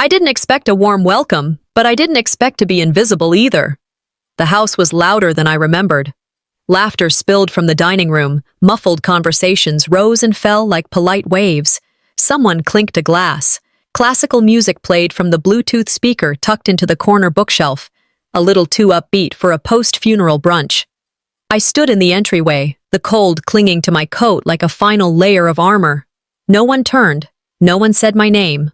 I didn't expect a warm welcome, but I didn't expect to be invisible either. The house was louder than I remembered. Laughter spilled from the dining room, muffled conversations rose and fell like polite waves. Someone clinked a glass. Classical music played from the Bluetooth speaker tucked into the corner bookshelf, a little too upbeat for a post-funeral brunch. I stood in the entryway, the cold clinging to my coat like a final layer of armor. No one turned. No one said my name.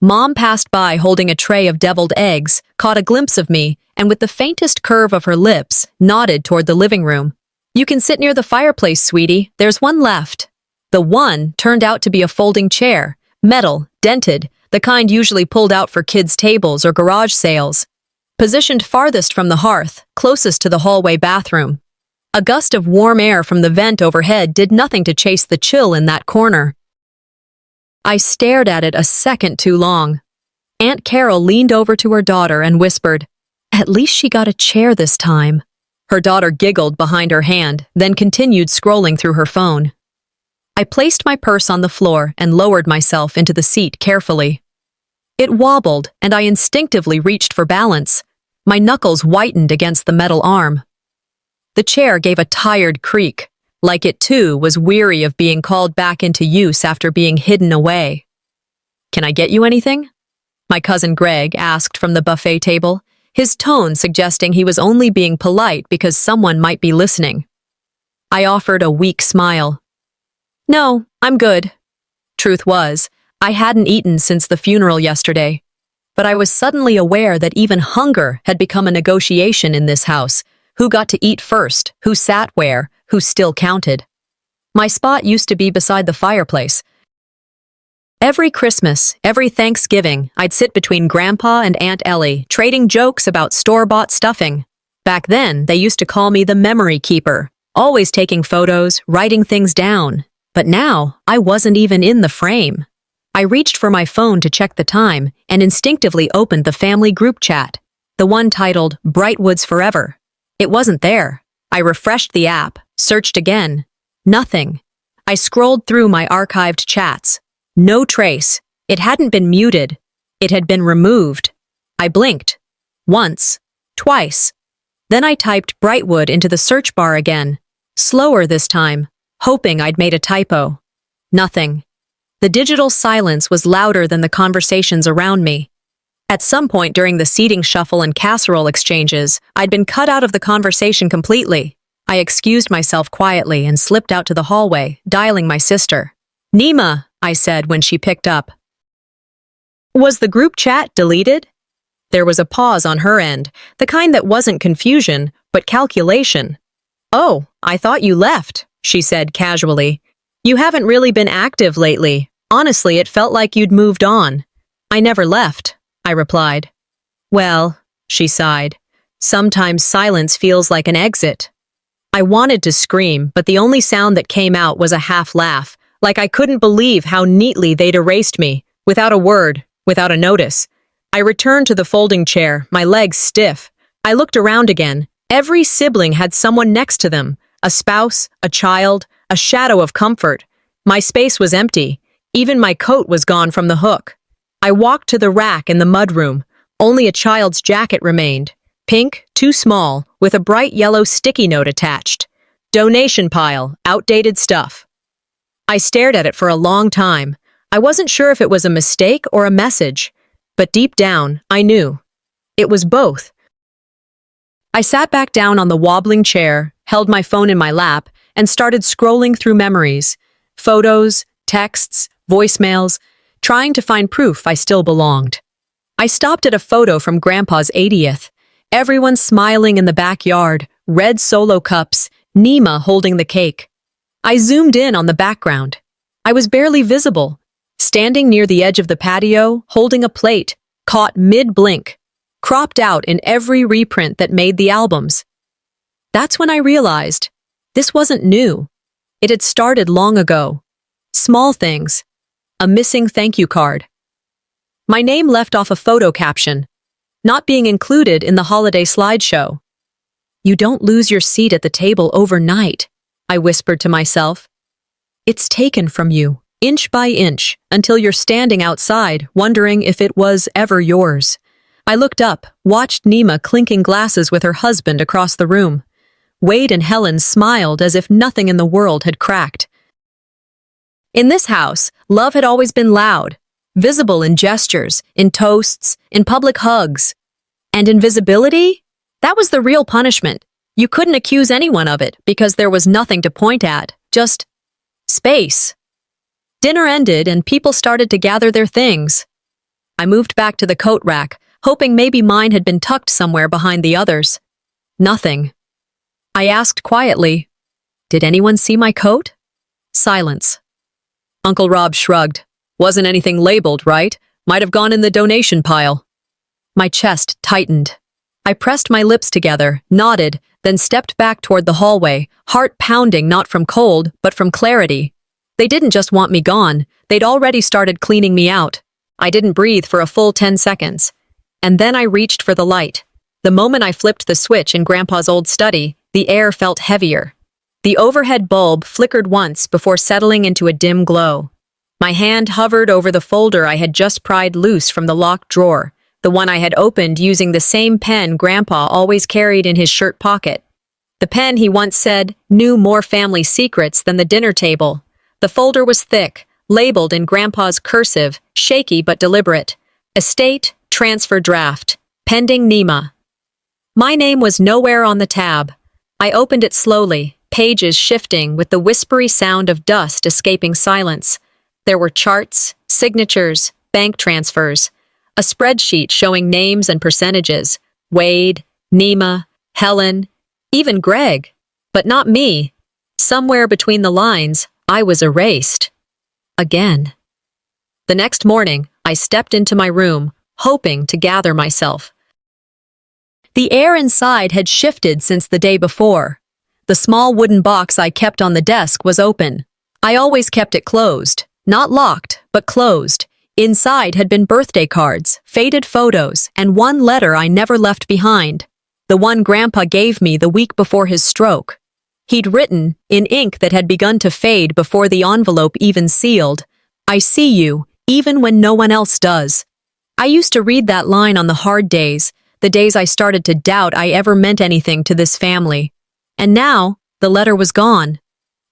Mom passed by holding a tray of deviled eggs, caught a glimpse of me, and with the faintest curve of her lips, nodded toward the living room. "You can sit near the fireplace, sweetie. There's one left." The one turned out to be a folding chair, metal, dented, the kind usually pulled out for kids' tables or garage sales. Positioned farthest from the hearth, closest to the hallway bathroom. A gust of warm air from the vent overhead did nothing to chase the chill in that corner. I stared at it a second too long. Aunt Carol leaned over to her daughter and whispered, "At least she got a chair this time." Her daughter giggled behind her hand, then continued scrolling through her phone. I placed my purse on the floor and lowered myself into the seat carefully. It wobbled, and I instinctively reached for balance. My knuckles whitened against the metal arm. The chair gave a tired creak, like it too was weary of being called back into use after being hidden away. "Can I get you anything?" my cousin Greg asked from the buffet table, his tone suggesting he was only being polite because someone might be listening. I offered a weak smile. "No, I'm good." Truth was, I hadn't eaten since the funeral yesterday, but I was suddenly aware that even hunger had become a negotiation in this house. Who got to eat first, who sat where, who still counted. My spot used to be beside the fireplace. Every Christmas, every Thanksgiving, I'd sit between Grandpa and Aunt Ellie, trading jokes about store-bought stuffing. Back then, they used to call me the memory keeper, always taking photos, writing things down. But now, I wasn't even in the frame. I reached for my phone to check the time and instinctively opened the family group chat, the one titled Brightwoods Forever. It wasn't there. I refreshed the app, searched again. Nothing. I scrolled through my archived chats. No trace. It hadn't been muted. It had been removed. I blinked. Once. Twice. Then I typed Brightwood into the search bar again. Slower this time, hoping I'd made a typo. Nothing. The digital silence was louder than the conversations around me. At some point during the seating shuffle and casserole exchanges, I'd been cut out of the conversation completely. I excused myself quietly and slipped out to the hallway, dialing my sister. "Nima," I said when she picked up. "Was the group chat deleted?" There was a pause on her end, the kind that wasn't confusion, but calculation. "Oh, I thought you left," she said casually. "You haven't really been active lately. Honestly, it felt like you'd moved on." "I never left," I replied. "Well," she sighed, "sometimes silence feels like an exit." I wanted to scream, but the only sound that came out was a half laugh, like I couldn't believe how neatly they'd erased me, without a word, without a notice. I returned to the folding chair, my legs stiff. I looked around again. Every sibling had someone next to them, a spouse, a child, a shadow of comfort. My space was empty. Even my coat was gone from the hook. I walked to the rack in the mudroom. Only a child's jacket remained. Pink, too small, with a bright yellow sticky note attached. "Donation pile, outdated stuff." I stared at it for a long time. I wasn't sure if it was a mistake or a message, but deep down, I knew. It was both. I sat back down on the wobbling chair, held my phone in my lap, and started scrolling through memories. Photos, texts, voicemails, trying to find proof I still belonged. I stopped at a photo from Grandpa's 80th. Everyone smiling in the backyard, red Solo cups, Nima holding the cake. I zoomed in on the background. I was barely visible, standing near the edge of the patio, holding a plate, caught mid-blink, cropped out in every reprint that made the albums. That's when I realized this wasn't new. It had started long ago. Small things. A missing thank you card. My name left off a photo caption, not being included in the holiday slideshow. "You don't lose your seat at the table overnight," I whispered to myself. "It's taken from you, inch by inch, until you're standing outside, wondering if it was ever yours. I looked up, watched Nima clinking glasses with her husband across the room. Wade and Helen smiled as if nothing in the world had cracked. In this house, love had always been loud, visible in gestures, in toasts, in public hugs. And invisibility? That was the real punishment. You couldn't accuse anyone of it because there was nothing to point at, just space. Dinner ended and people started to gather their things. I moved back to the coat rack, hoping maybe mine had been tucked somewhere behind the others. Nothing. I asked quietly, "Did anyone see my coat?" Silence. Uncle Rob shrugged. "Wasn't anything labeled, right? Might have gone in the donation pile." My chest tightened. I pressed my lips together, nodded, then stepped back toward the hallway, heart pounding not from cold, but from clarity. They didn't just want me gone. They'd already started cleaning me out. I didn't breathe for a full 10 seconds. And then I reached for the light. The moment I flipped the switch in Grandpa's old study, the air felt heavier. The overhead bulb flickered once before settling into a dim glow. My hand hovered over the folder I had just pried loose from the locked drawer, the one I had opened using the same pen Grandpa always carried in his shirt pocket. The pen, he once said, knew more family secrets than the dinner table. The folder was thick, labeled in Grandpa's cursive, shaky but deliberate. Estate, transfer draft, pending Nima. My name was nowhere on the tab. I opened it slowly, pages shifting with the whispery sound of dust escaping silence. There were charts, signatures, bank transfers, a spreadsheet showing names and percentages. Wade, Nima, Helen, even Greg. But not me. Somewhere between the lines, I was erased. Again. The next morning, I stepped into my room, hoping to gather myself. The air inside had shifted since the day before. The small wooden box I kept on the desk was open. I always kept it closed. Not locked, but closed. Inside had been birthday cards, faded photos, and one letter I never left behind. The one Grandpa gave me the week before his stroke. He'd written, in ink that had begun to fade before the envelope even sealed, "I see you, even when no one else does." I used to read that line on the hard days, the days I started to doubt I ever meant anything to this family. And now, the letter was gone.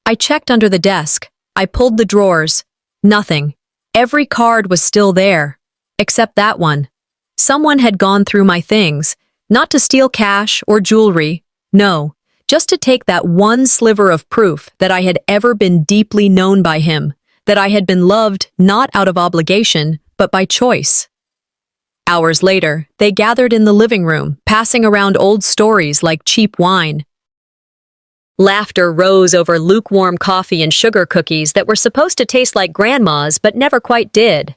I checked under the desk. I pulled the drawers. Nothing. Every card was still there. Except that one. Someone had gone through my things, not to steal cash or jewelry. No, just to take that one sliver of proof that I had ever been deeply known by him, that I had been loved not out of obligation, but by choice. Hours later, they gathered in the living room, passing around old stories like cheap wine. Laughter rose over lukewarm coffee and sugar cookies that were supposed to taste like Grandma's but never quite did.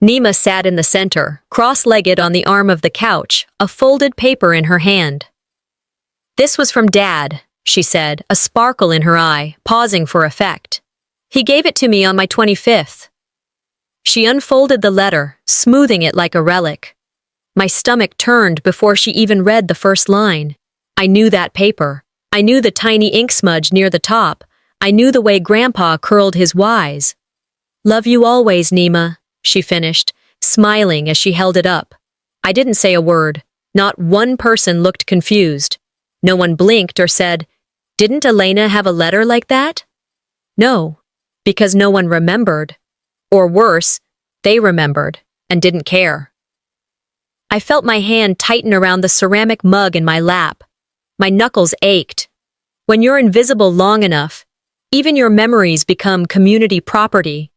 Nima sat in the center, cross-legged on the arm of the couch, a folded paper in her hand. "This was from Dad," she said, a sparkle in her eye, pausing for effect. "He gave it to me on my 25th. She unfolded the letter, smoothing it like a relic. My stomach turned before she even read the first line. I knew that paper. I knew the tiny ink smudge near the top. I knew the way Grandpa curled his Y's. "Love you always, Nima," she finished, smiling as she held it up. I didn't say a word. Not one person looked confused. No one blinked or said, "Didn't Elena have a letter like that?" No, because no one remembered. Or worse, they remembered and didn't care. I felt my hand tighten around the ceramic mug in my lap. My knuckles ached. When you're invisible long enough, even your memories become community property.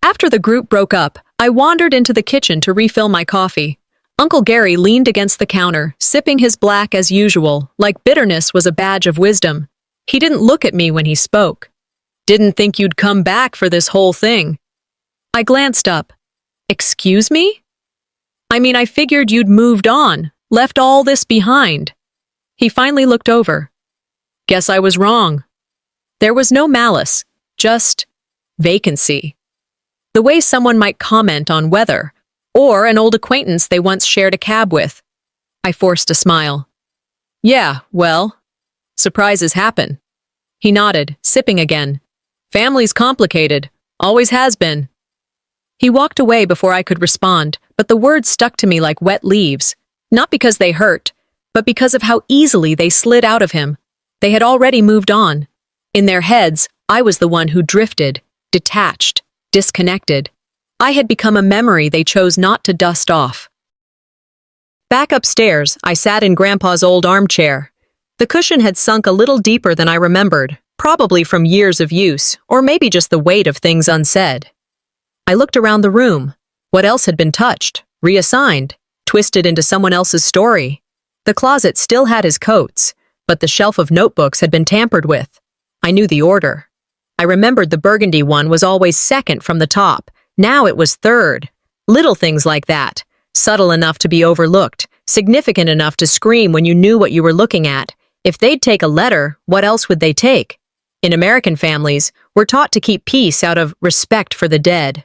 After the group broke up, I wandered into the kitchen to refill my coffee. Uncle Gary leaned against the counter, sipping his black as usual, like bitterness was a badge of wisdom. He didn't look at me when he spoke. "Didn't think you'd come back for this whole thing." I glanced up. "Excuse me?" "I mean, I figured you'd moved on, left all this behind." He finally looked over. "Guess I was wrong." There was no malice, just vacancy. The way someone might comment on weather, or an old acquaintance they once shared a cab with. I forced a smile. "Yeah, well, surprises happen." He nodded, sipping again. "Family's complicated. Always has been. He walked away before I could respond, but the words stuck to me like wet leaves. Not because they hurt, but because of how easily they slid out of him. They had already moved on. In their heads, I was the one who drifted, detached, disconnected. I had become a memory they chose not to dust off. Back upstairs, I sat in Grandpa's old armchair. The cushion had sunk a little deeper than I remembered, probably from years of use, or maybe just the weight of things unsaid. I looked around the room. What else had been touched, reassigned, twisted into someone else's story? The closet still had his coats, but the shelf of notebooks had been tampered with. I knew the order. I remembered the burgundy one was always second from the top. Now it was third. Little things like that, subtle enough to be overlooked, significant enough to scream when you knew what you were looking at. If they'd take a letter, what else would they take? In American families, we're taught to keep peace out of respect for the dead.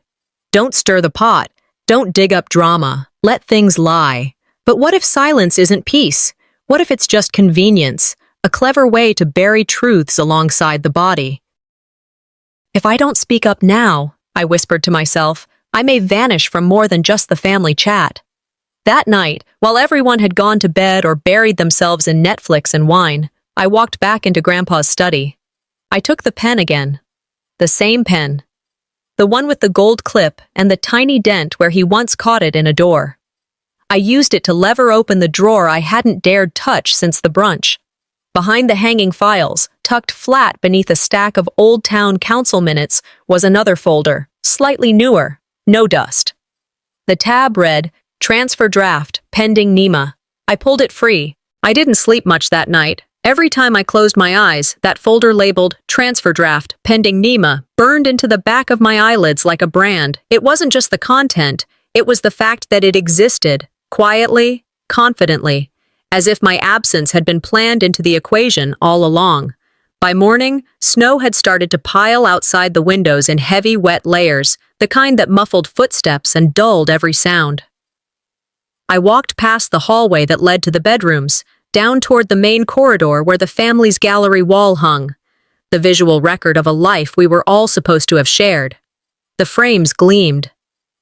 Don't stir the pot. Don't dig up drama. Let things lie. But what if silence isn't peace? What if it's just convenience, a clever way to bury truths alongside the body? If I don't speak up now, I whispered to myself, I may vanish from more than just the family chat. That night, while everyone had gone to bed or buried themselves in Netflix and wine, I walked back into Grandpa's study. I took the pen again. The same pen. The one with the gold clip and the tiny dent where he once caught it in a door. I used it to lever open the drawer I hadn't dared touch since the brunch. Behind the hanging files, tucked flat beneath a stack of Old Town Council minutes, was another folder, slightly newer, no dust. The tab read, Transfer Draft, Pending Nima. I pulled it free. I didn't sleep much that night. Every time I closed my eyes, that folder labeled Transfer Draft, Pending Nima burned into the back of my eyelids like a brand. It wasn't just the content, it was the fact that it existed, quietly, confidently, as if my absence had been planned into the equation all along. By morning, snow had started to pile outside the windows in heavy, wet layers, the kind that muffled footsteps and dulled every sound. I walked past the hallway that led to the bedrooms, down toward the main corridor where the family's gallery wall hung, the visual record of a life we were all supposed to have shared. The frames gleamed.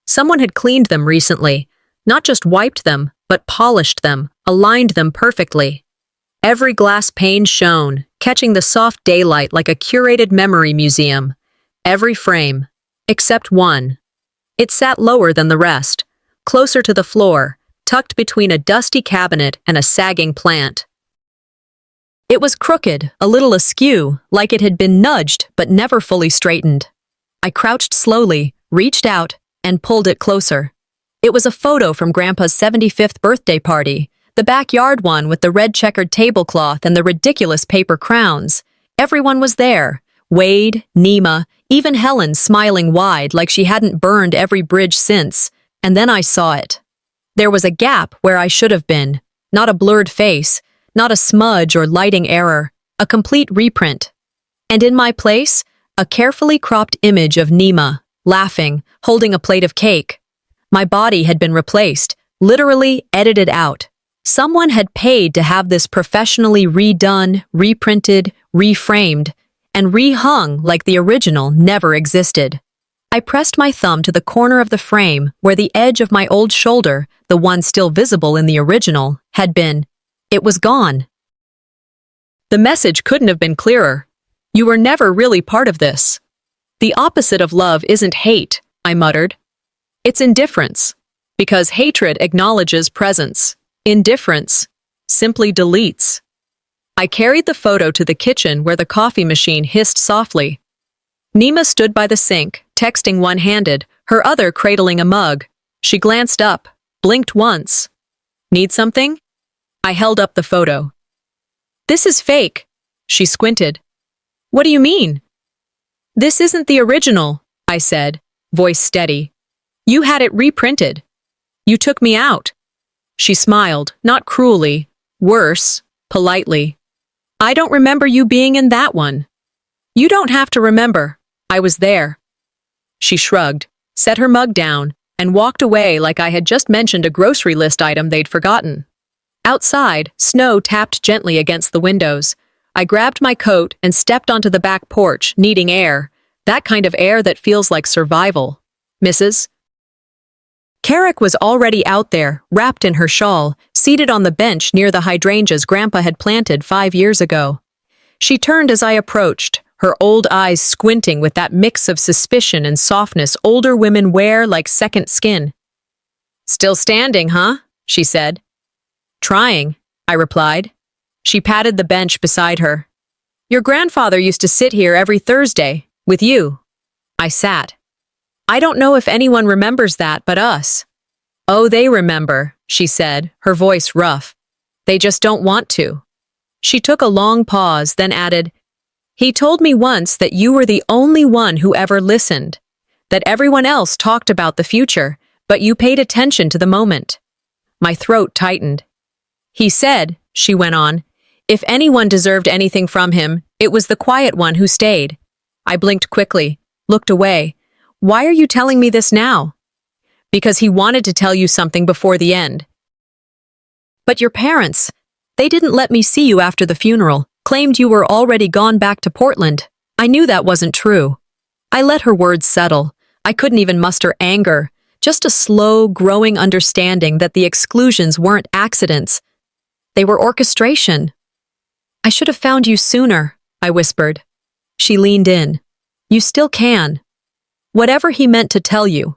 Someone had cleaned them recently, not just wiped them, but polished them, aligned them perfectly. Every glass pane shone, catching the soft daylight like a curated memory museum. Every frame, except one. It sat lower than the rest, closer to the floor, tucked between a dusty cabinet and a sagging plant. It was crooked, a little askew, like it had been nudged but never fully straightened. I crouched slowly, reached out, and pulled it closer. It was a photo from Grandpa's 75th birthday party, the backyard one with the red checkered tablecloth and the ridiculous paper crowns. Everyone was there. Wade, Nima, even Helen smiling wide like she hadn't burned every bridge since. And then I saw it. There was a gap where I should have been. Not a blurred face, not a smudge or lighting error, a complete reprint. And in my place, a carefully cropped image of Nima, laughing, holding a plate of cake. My body had been replaced, literally edited out. Someone had paid to have this professionally redone, reprinted, reframed, and rehung like the original never existed. I pressed my thumb to the corner of the frame where the edge of my old shoulder, the one still visible in the original, had been. It was gone. The message couldn't have been clearer. You were never really part of this. The opposite of love isn't hate, I muttered. It's indifference. Because hatred acknowledges presence. Indifference simply deletes. I carried the photo to the kitchen where the coffee machine hissed softly. Nima stood by the sink, texting one-handed, her other cradling a mug. She glanced up, blinked once. Need something? I held up the photo. This is fake. She squinted. What do you mean? This isn't the original, I said, voice steady. You had it reprinted. You took me out. She smiled, not cruelly, worse, politely. I don't remember you being in that one. You don't have to remember. I was there. She shrugged, set her mug down, and walked away like I had just mentioned a grocery list item they'd forgotten. Outside, snow tapped gently against the windows. I grabbed my coat and stepped onto the back porch, needing air. That kind of air that feels like survival. Mrs. Carrick was already out there, wrapped in her shawl, seated on the bench near the hydrangeas Grandpa had planted 5 years ago. She turned as I approached, her old eyes squinting with that mix of suspicion and softness older women wear like second skin. "Still standing, huh?" she said. "Trying," I replied. She patted the bench beside her. "Your grandfather used to sit here every Thursday, with you." I sat. "I don't know if anyone remembers that but us." "Oh, they remember," she said, her voice rough. "They just don't want to." She took a long pause, then added, "He told me once that you were the only one who ever listened, that everyone else talked about the future, but you paid attention to the moment." My throat tightened. "He said," she went on, "if anyone deserved anything from him, it was the quiet one who stayed." I blinked quickly, looked away. "Why are you telling me this now?" "Because he wanted to tell you something before the end." "But your parents, they didn't let me see you after the funeral, claimed you were already gone back to Portland." I knew that wasn't true. I let her words settle. I couldn't even muster anger, just a slow, growing understanding that the exclusions weren't accidents. They were orchestration. "I should have found you sooner," I whispered. She leaned in. "You still can. Whatever he meant to tell you,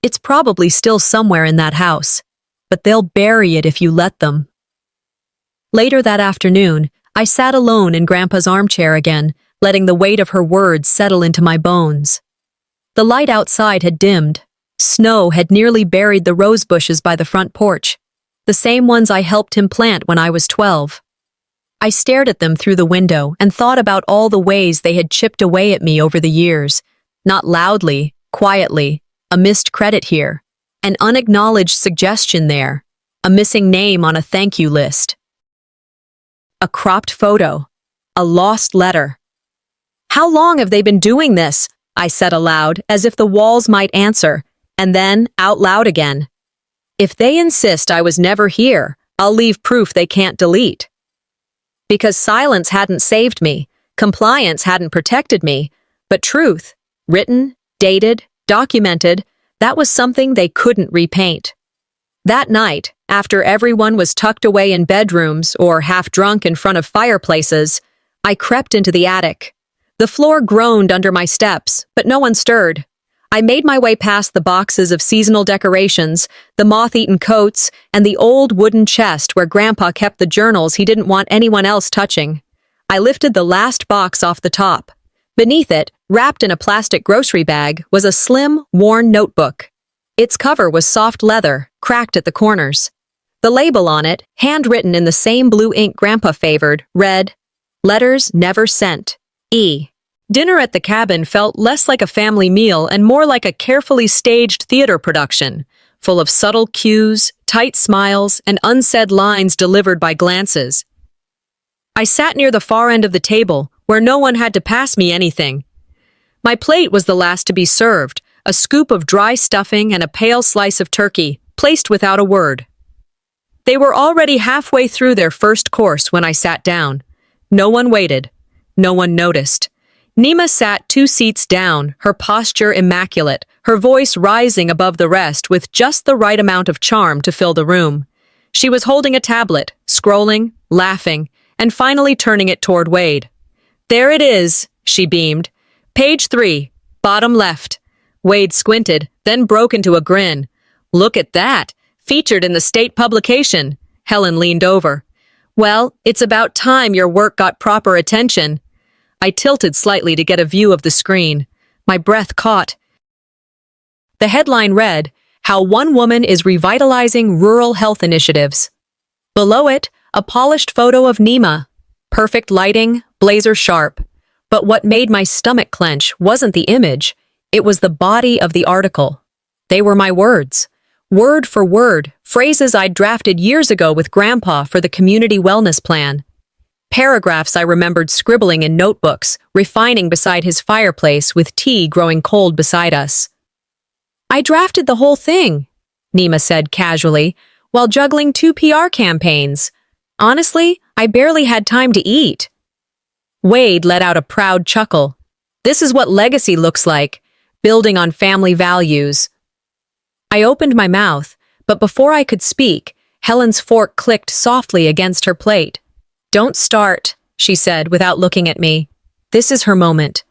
it's probably still somewhere in that house, but they'll bury it if you let them." Later that afternoon, I sat alone in Grandpa's armchair again, letting the weight of her words settle into my bones. The light outside had dimmed. Snow had nearly buried the rose bushes by the front porch, the same ones I helped him plant when I was 12. I stared at them through the window and thought about all the ways they had chipped away at me over the years. Not loudly, quietly, a missed credit here, an unacknowledged suggestion there, a missing name on a thank you list. A cropped photo, a lost letter. "How long have they been doing this?" I said aloud, as if the walls might answer, and then out loud again. "If they insist I was never here, I'll leave proof they can't delete." Because silence hadn't saved me, compliance hadn't protected me, but truth, written, dated, documented, that was something they couldn't repaint. That night, after everyone was tucked away in bedrooms or half drunk in front of fireplaces, I crept into the attic. The floor groaned under my steps, but no one stirred. I made my way past the boxes of seasonal decorations, the moth-eaten coats, and the old wooden chest where Grandpa kept the journals he didn't want anyone else touching. I lifted the last box off the top. Beneath it, wrapped in a plastic grocery bag, was a slim, worn notebook. Its cover was soft leather, cracked at the corners. The label on it, handwritten in the same blue ink Grandpa favored, read, "Letters never sent. E." Dinner at the cabin felt less like a family meal and more like a carefully staged theater production, full of subtle cues, tight smiles, and unsaid lines delivered by glances. I sat near the far end of the table, where no one had to pass me anything. My plate was the last to be served, a scoop of dry stuffing and a pale slice of turkey, placed without a word. They were already halfway through their first course when I sat down. No one waited. No one noticed. Nima sat 2 seats down, her posture immaculate, her voice rising above the rest with just the right amount of charm to fill the room. She was holding a tablet, scrolling, laughing, and finally turning it toward Wade. "There it is," she beamed. "Page 3, bottom left." Wade squinted, then broke into a grin. "Look at that, featured in the state publication." Helen leaned over. "Well, it's about time your work got proper attention." I tilted slightly to get a view of the screen. My breath caught. The headline read, "How One Woman is Revitalizing Rural Health Initiatives." Below it, a polished photo of Nima. Perfect lighting, blazer sharp. But what made my stomach clench wasn't the image, it was the body of the article. They were my words. Word for word, phrases I'd drafted years ago with Grandpa for the community wellness plan. Paragraphs I remembered scribbling in notebooks, refining beside his fireplace with tea growing cold beside us. "I drafted the whole thing," Nima said casually, "while juggling 2 PR campaigns. Honestly, I barely had time to eat." Wade let out a proud chuckle. This is what legacy looks like, building on family values. I opened my mouth, but before I could speak, Helen's fork clicked softly against her plate. "Don't start," she said without looking at me. "This is her moment."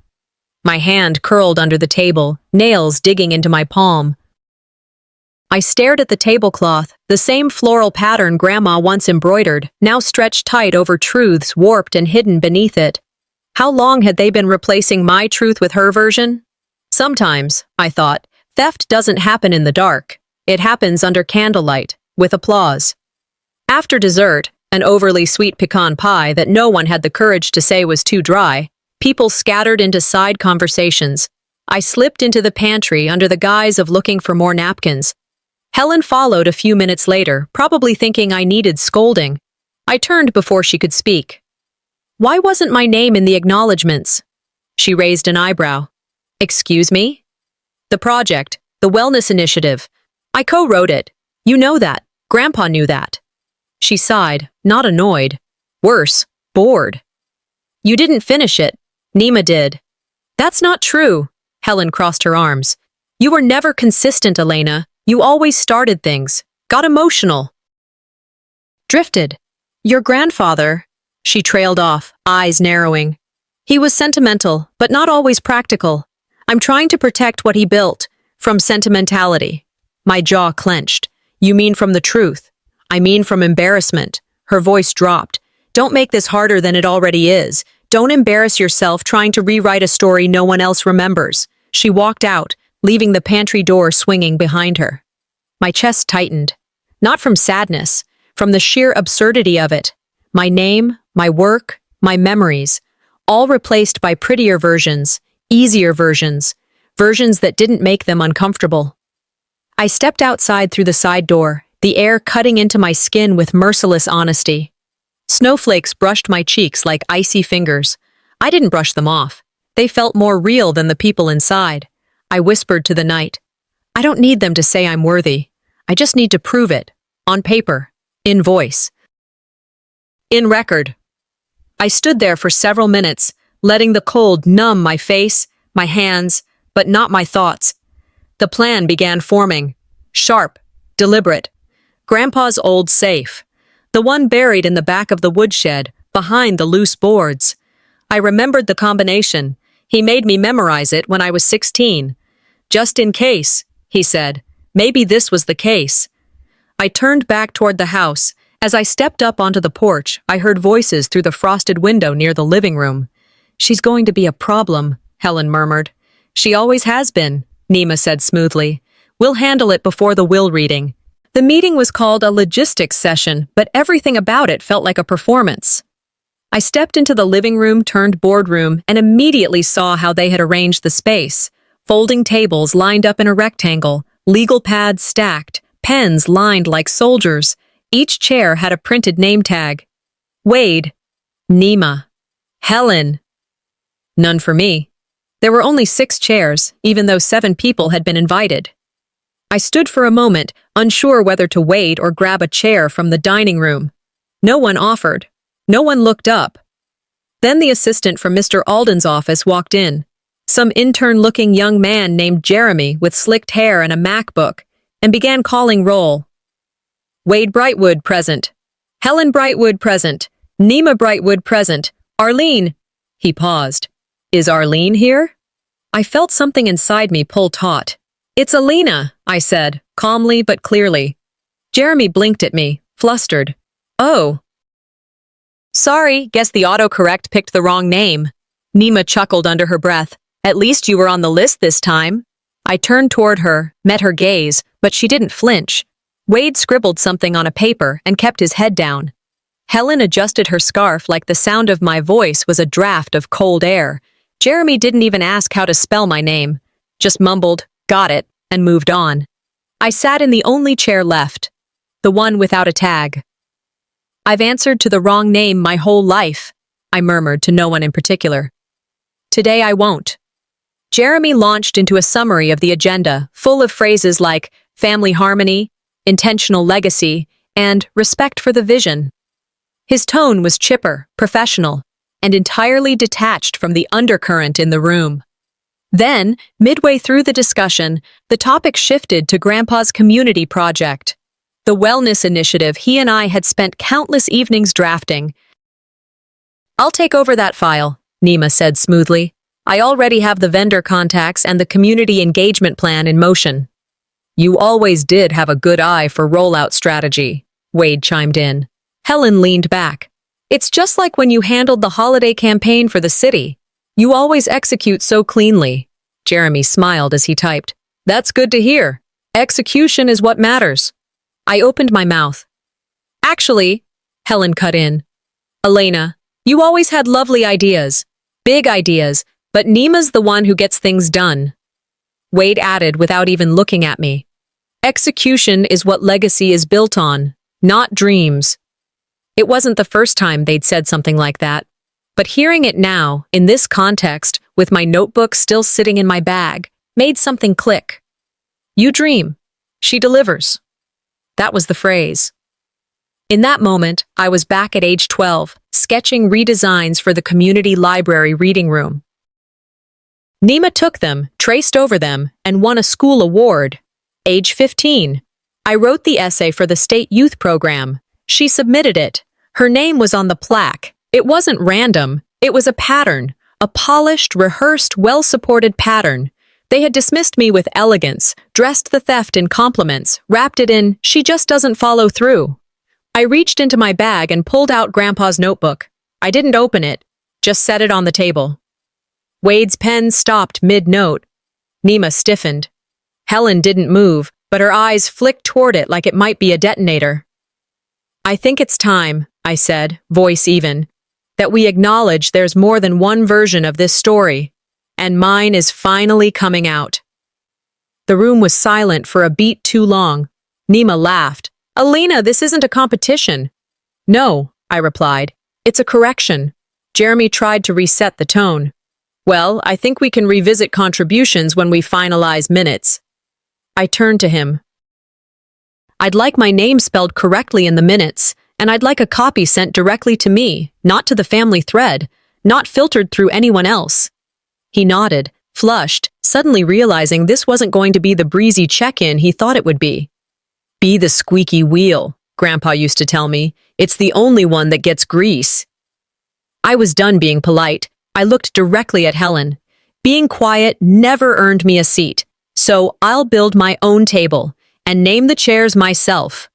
My hand curled under the table, nails digging into my palm. I stared at the tablecloth, the same floral pattern Grandma once embroidered, now stretched tight over truths warped and hidden beneath it. How long had they been replacing my truth with her version? Sometimes, I thought, theft doesn't happen in the dark. It happens under candlelight, with applause. After dessert, an overly sweet pecan pie that no one had the courage to say was too dry, people scattered into side conversations. I slipped into the pantry under the guise of looking for more napkins. Helen followed a few minutes later, probably thinking I needed scolding. I turned before she could speak. "Why wasn't my name in the acknowledgments?" She raised an eyebrow. "Excuse me?" "The project, the wellness initiative. I co-wrote it. You know that. Grandpa knew that." She sighed, not annoyed. Worse, bored. "You didn't finish it. Nima did." "That's not true." Helen crossed her arms. "You were never consistent, Elena. You always started things. Got emotional. Drifted. Your grandfather..." She trailed off, eyes narrowing. "He was sentimental, but not always practical. I'm trying to protect what he built, from sentimentality." My jaw clenched. "You mean from the truth?" "I mean from embarrassment." Her voice dropped. "Don't make this harder than it already is. Don't embarrass yourself trying to rewrite a story no one else remembers." She walked out, leaving the pantry door swinging behind her. My chest tightened. Not from sadness, from the sheer absurdity of it. My name, my work, my memories, all replaced by prettier versions, easier versions, versions that didn't make them uncomfortable. I stepped outside through the side door, the air cutting into my skin with merciless honesty. Snowflakes brushed my cheeks like icy fingers. I didn't brush them off. They felt more real than the people inside. I whispered to the night, "I don't need them to say I'm worthy. I just need to prove it. On paper. In voice. In record." I stood there for several minutes, letting the cold numb my face, my hands, but not my thoughts. The plan began forming. Sharp. Deliberate. Grandpa's old safe. The one buried in the back of the woodshed, behind the loose boards. I remembered the combination. He made me memorize it when I was 16. "Just in case," he said. Maybe this was the case. I turned back toward the house. As I stepped up onto the porch, I heard voices through the frosted window near the living room. "She's going to be a problem," Helen murmured. "She always has been," Nima said smoothly. "We'll handle it before the will reading." The meeting was called a logistics session, but everything about it felt like a performance. I stepped into the living room turned boardroom and immediately saw how they had arranged the space. Folding tables lined up in a rectangle, legal pads stacked, pens lined like soldiers. Each chair had a printed name tag. Wade. Nima. Helen. None for me. There were only 6 chairs, even though 7 people had been invited. I stood for a moment, unsure whether to wait or grab a chair from the dining room. No one offered. No one looked up. Then the assistant from Mr. Alden's office walked in. Some intern-looking young man named Jeremy with slicked hair and a MacBook, and began calling roll. Wade Brightwood present. Helen Brightwood present. Nima Brightwood present. Arlene. He paused. Is Arlene here? I felt something inside me pull taut. It's Alina, I said, calmly but clearly. Jeremy blinked at me, flustered. Oh. Sorry, guess the autocorrect picked the wrong name. Nima chuckled under her breath. At least you were on the list this time. I turned toward her, met her gaze, but she didn't flinch. Wade scribbled something on a paper and kept his head down. Helen adjusted her scarf like the sound of my voice was a draft of cold air. Jeremy didn't even ask how to spell my name. Just mumbled, got it, and moved on. I sat in the only chair left, the one without a tag. I've answered to the wrong name my whole life, I murmured to no one in particular. Today I won't. Jeremy launched into a summary of the agenda, full of phrases like family harmony, intentional legacy, and respect for the vision. His tone was chipper, professional, and entirely detached from the undercurrent in the room. Then, midway through the discussion, the topic shifted to Grandpa's community project, the wellness initiative he and I had spent countless evenings drafting. "I'll take over that file," Nima said smoothly. "I already have the vendor contacts and the community engagement plan in motion." "You always did have a good eye for rollout strategy," Wade chimed in. Helen leaned back. "It's just like when you handled the holiday campaign for the city. You always execute so cleanly." Jeremy smiled as he typed. "That's good to hear. Execution is what matters." I opened my mouth. "Actually," Helen cut in, "Elena, you always had lovely ideas. Big ideas, but Nima's the one who gets things done." Wade added without even looking at me. "Execution is what legacy is built on, not dreams." It wasn't the first time they'd said something like that. But hearing it now, in this context, with my notebook still sitting in my bag, made something click. "You dream. She delivers." That was the phrase. In that moment, I was back at age 12, sketching redesigns for the community library reading room. Nima took them, traced over them, and won a school award. Age 15. I wrote the essay for the state youth program. She submitted it. Her name was on the plaque. It wasn't random. It was a pattern. A polished, rehearsed, well-supported pattern. They had dismissed me with elegance, dressed the theft in compliments, wrapped it in, "She just doesn't follow through." I reached into my bag and pulled out Grandpa's notebook. I didn't open it, just set it on the table. Wade's pen stopped mid-note. Nima stiffened. Helen didn't move, but her eyes flicked toward it like it might be a detonator. "I think it's time," I said, voice even, "that we acknowledge there's more than one version of this story, and mine is finally coming out." The room was silent for a beat too long. Nima laughed. "Elena, this isn't a competition." "No," I replied. "It's a correction." Jeremy tried to reset the tone. "Well, I think we can revisit contributions when we finalize minutes." I turned to him. "I'd like my name spelled correctly in the minutes, and I'd like a copy sent directly to me, not to the family thread, not filtered through anyone else." He nodded, flushed, suddenly realizing this wasn't going to be the breezy check-in he thought it would be. "Be the squeaky wheel," Grandpa used to tell me. "It's the only one that gets grease." I was done being polite. I looked directly at Helen. Being quiet never earned me a seat, so I'll build my own table and name the chairs myself.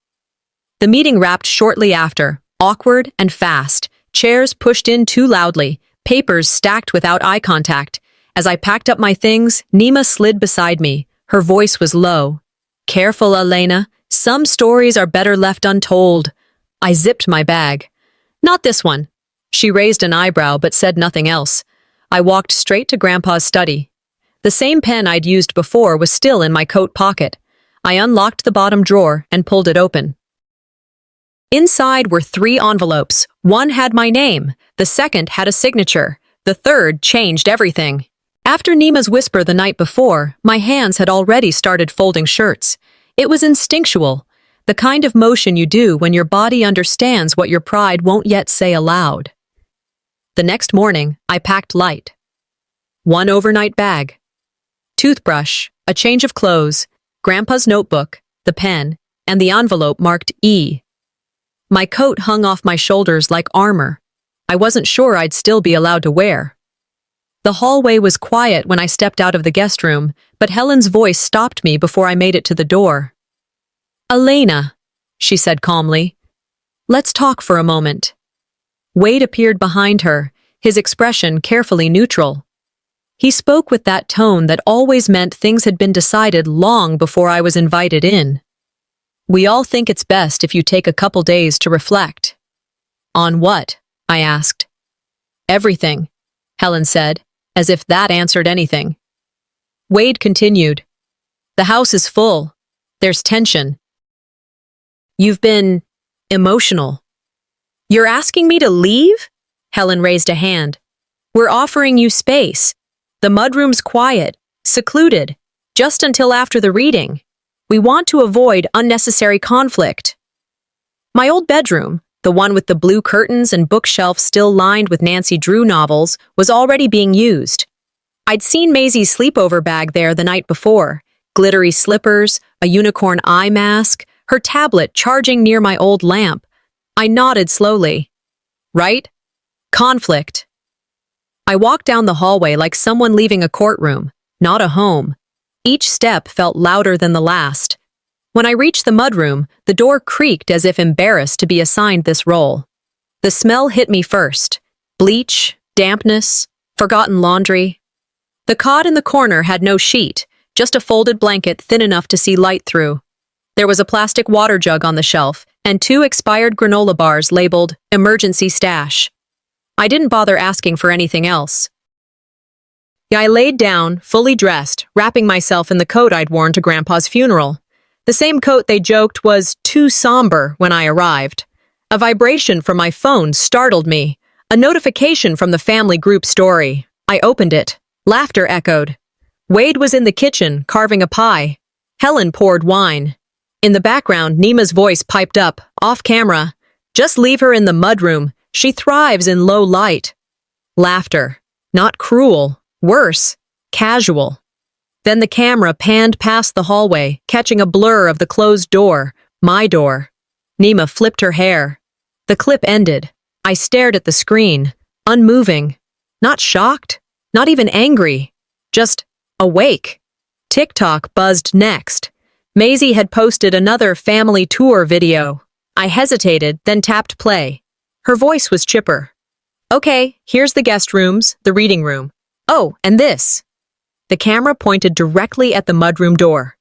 The meeting wrapped shortly after, awkward and fast, chairs pushed in too loudly, papers stacked without eye contact. As I packed up my things, Nima slid beside me. Her voice was low. "Careful, Elena. Some stories are better left untold." I zipped my bag. "Not this one." She raised an eyebrow but said nothing else. I walked straight to Grandpa's study. The same pen I'd used before was still in my coat pocket. I unlocked the bottom drawer and pulled it open. Inside were 3 envelopes. One had my name, the second had a signature, the third changed everything. After Nima's whisper the night before, my hands had already started folding shirts. It was instinctual, the kind of motion you do when your body understands what your pride won't yet say aloud. The next morning, I packed light. 1 overnight bag, toothbrush, a change of clothes, Grandpa's notebook, the pen, and the envelope marked E. My coat hung off my shoulders like armor. I wasn't sure I'd still be allowed to wear. The hallway was quiet when I stepped out of the guest room, but Helen's voice stopped me before I made it to the door. "Elena," she said calmly, "let's talk for a moment." Wade appeared behind her, his expression carefully neutral. He spoke with that tone that always meant things had been decided long before I was invited in. "We all think it's best if you take a couple days to reflect." "On what?" I asked. "Everything," Helen said, as if that answered anything. Wade continued. "The house is full. There's tension. You've been emotional." "You're asking me to leave?" Helen raised a hand. "We're offering you space. The mudroom's quiet, secluded, just until after the reading. We want to avoid unnecessary conflict." My old bedroom, the one with the blue curtains and bookshelf still lined with Nancy Drew novels, was already being used. I'd seen Maisie's sleepover bag there the night before. Glittery slippers, a unicorn eye mask, her tablet charging near my old lamp. I nodded slowly. Right? Conflict. I walked down the hallway like someone leaving a courtroom, not a home. Each step felt louder than the last. When I reached the mudroom, the door creaked as if embarrassed to be assigned this role. The smell hit me first. Bleach, dampness, forgotten laundry. The cot in the corner had no sheet, just a folded blanket thin enough to see light through. There was a plastic water jug on the shelf, and 2 expired granola bars labeled emergency stash. I didn't bother asking for anything else. I laid down, fully dressed, wrapping myself in the coat I'd worn to Grandpa's funeral. The same coat they joked was too somber when I arrived. A vibration from my phone startled me. A notification from the family group story. I opened it. Laughter echoed. Wade was in the kitchen, carving a pie. Helen poured wine. In the background, Nima's voice piped up, off camera. Just leave her in the mudroom. She thrives in low light. Laughter. Not cruel. Worse. Casual. Then the camera panned past the hallway, catching a blur of the closed door. My door. Nima flipped her hair. The clip ended. I stared at the screen, unmoving. Not shocked. Not even angry. Just awake. TikTok buzzed next. Maisie had posted another family tour video. I hesitated, then tapped play. Her voice was chipper. Okay, here's the guest rooms, the reading room. Oh, and this. The camera pointed directly at the mudroom door.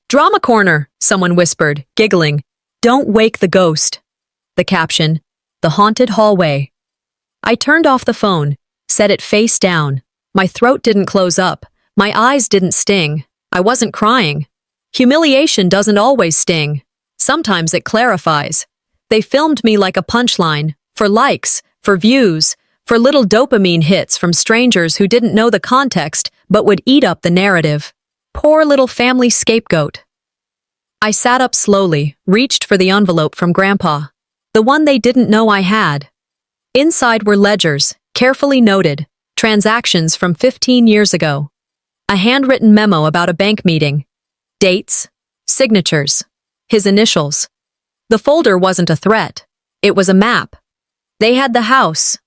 Drama corner, someone whispered, giggling. Don't wake the ghost. The caption, the haunted hallway. I turned off the phone, set it face down. My throat didn't close up. My eyes didn't sting. I wasn't crying. Humiliation doesn't always sting. Sometimes it clarifies. They filmed me like a punchline, for likes, for views, for little dopamine hits from strangers who didn't know the context but would eat up the narrative. Poor little family scapegoat. I sat up slowly, reached for the envelope from Grandpa, the one they didn't know I had. Inside were ledgers, carefully noted, transactions from 15 years ago. A handwritten memo about a bank meeting. Dates, signatures, his initials. The folder wasn't a threat. It was a map. They had the house.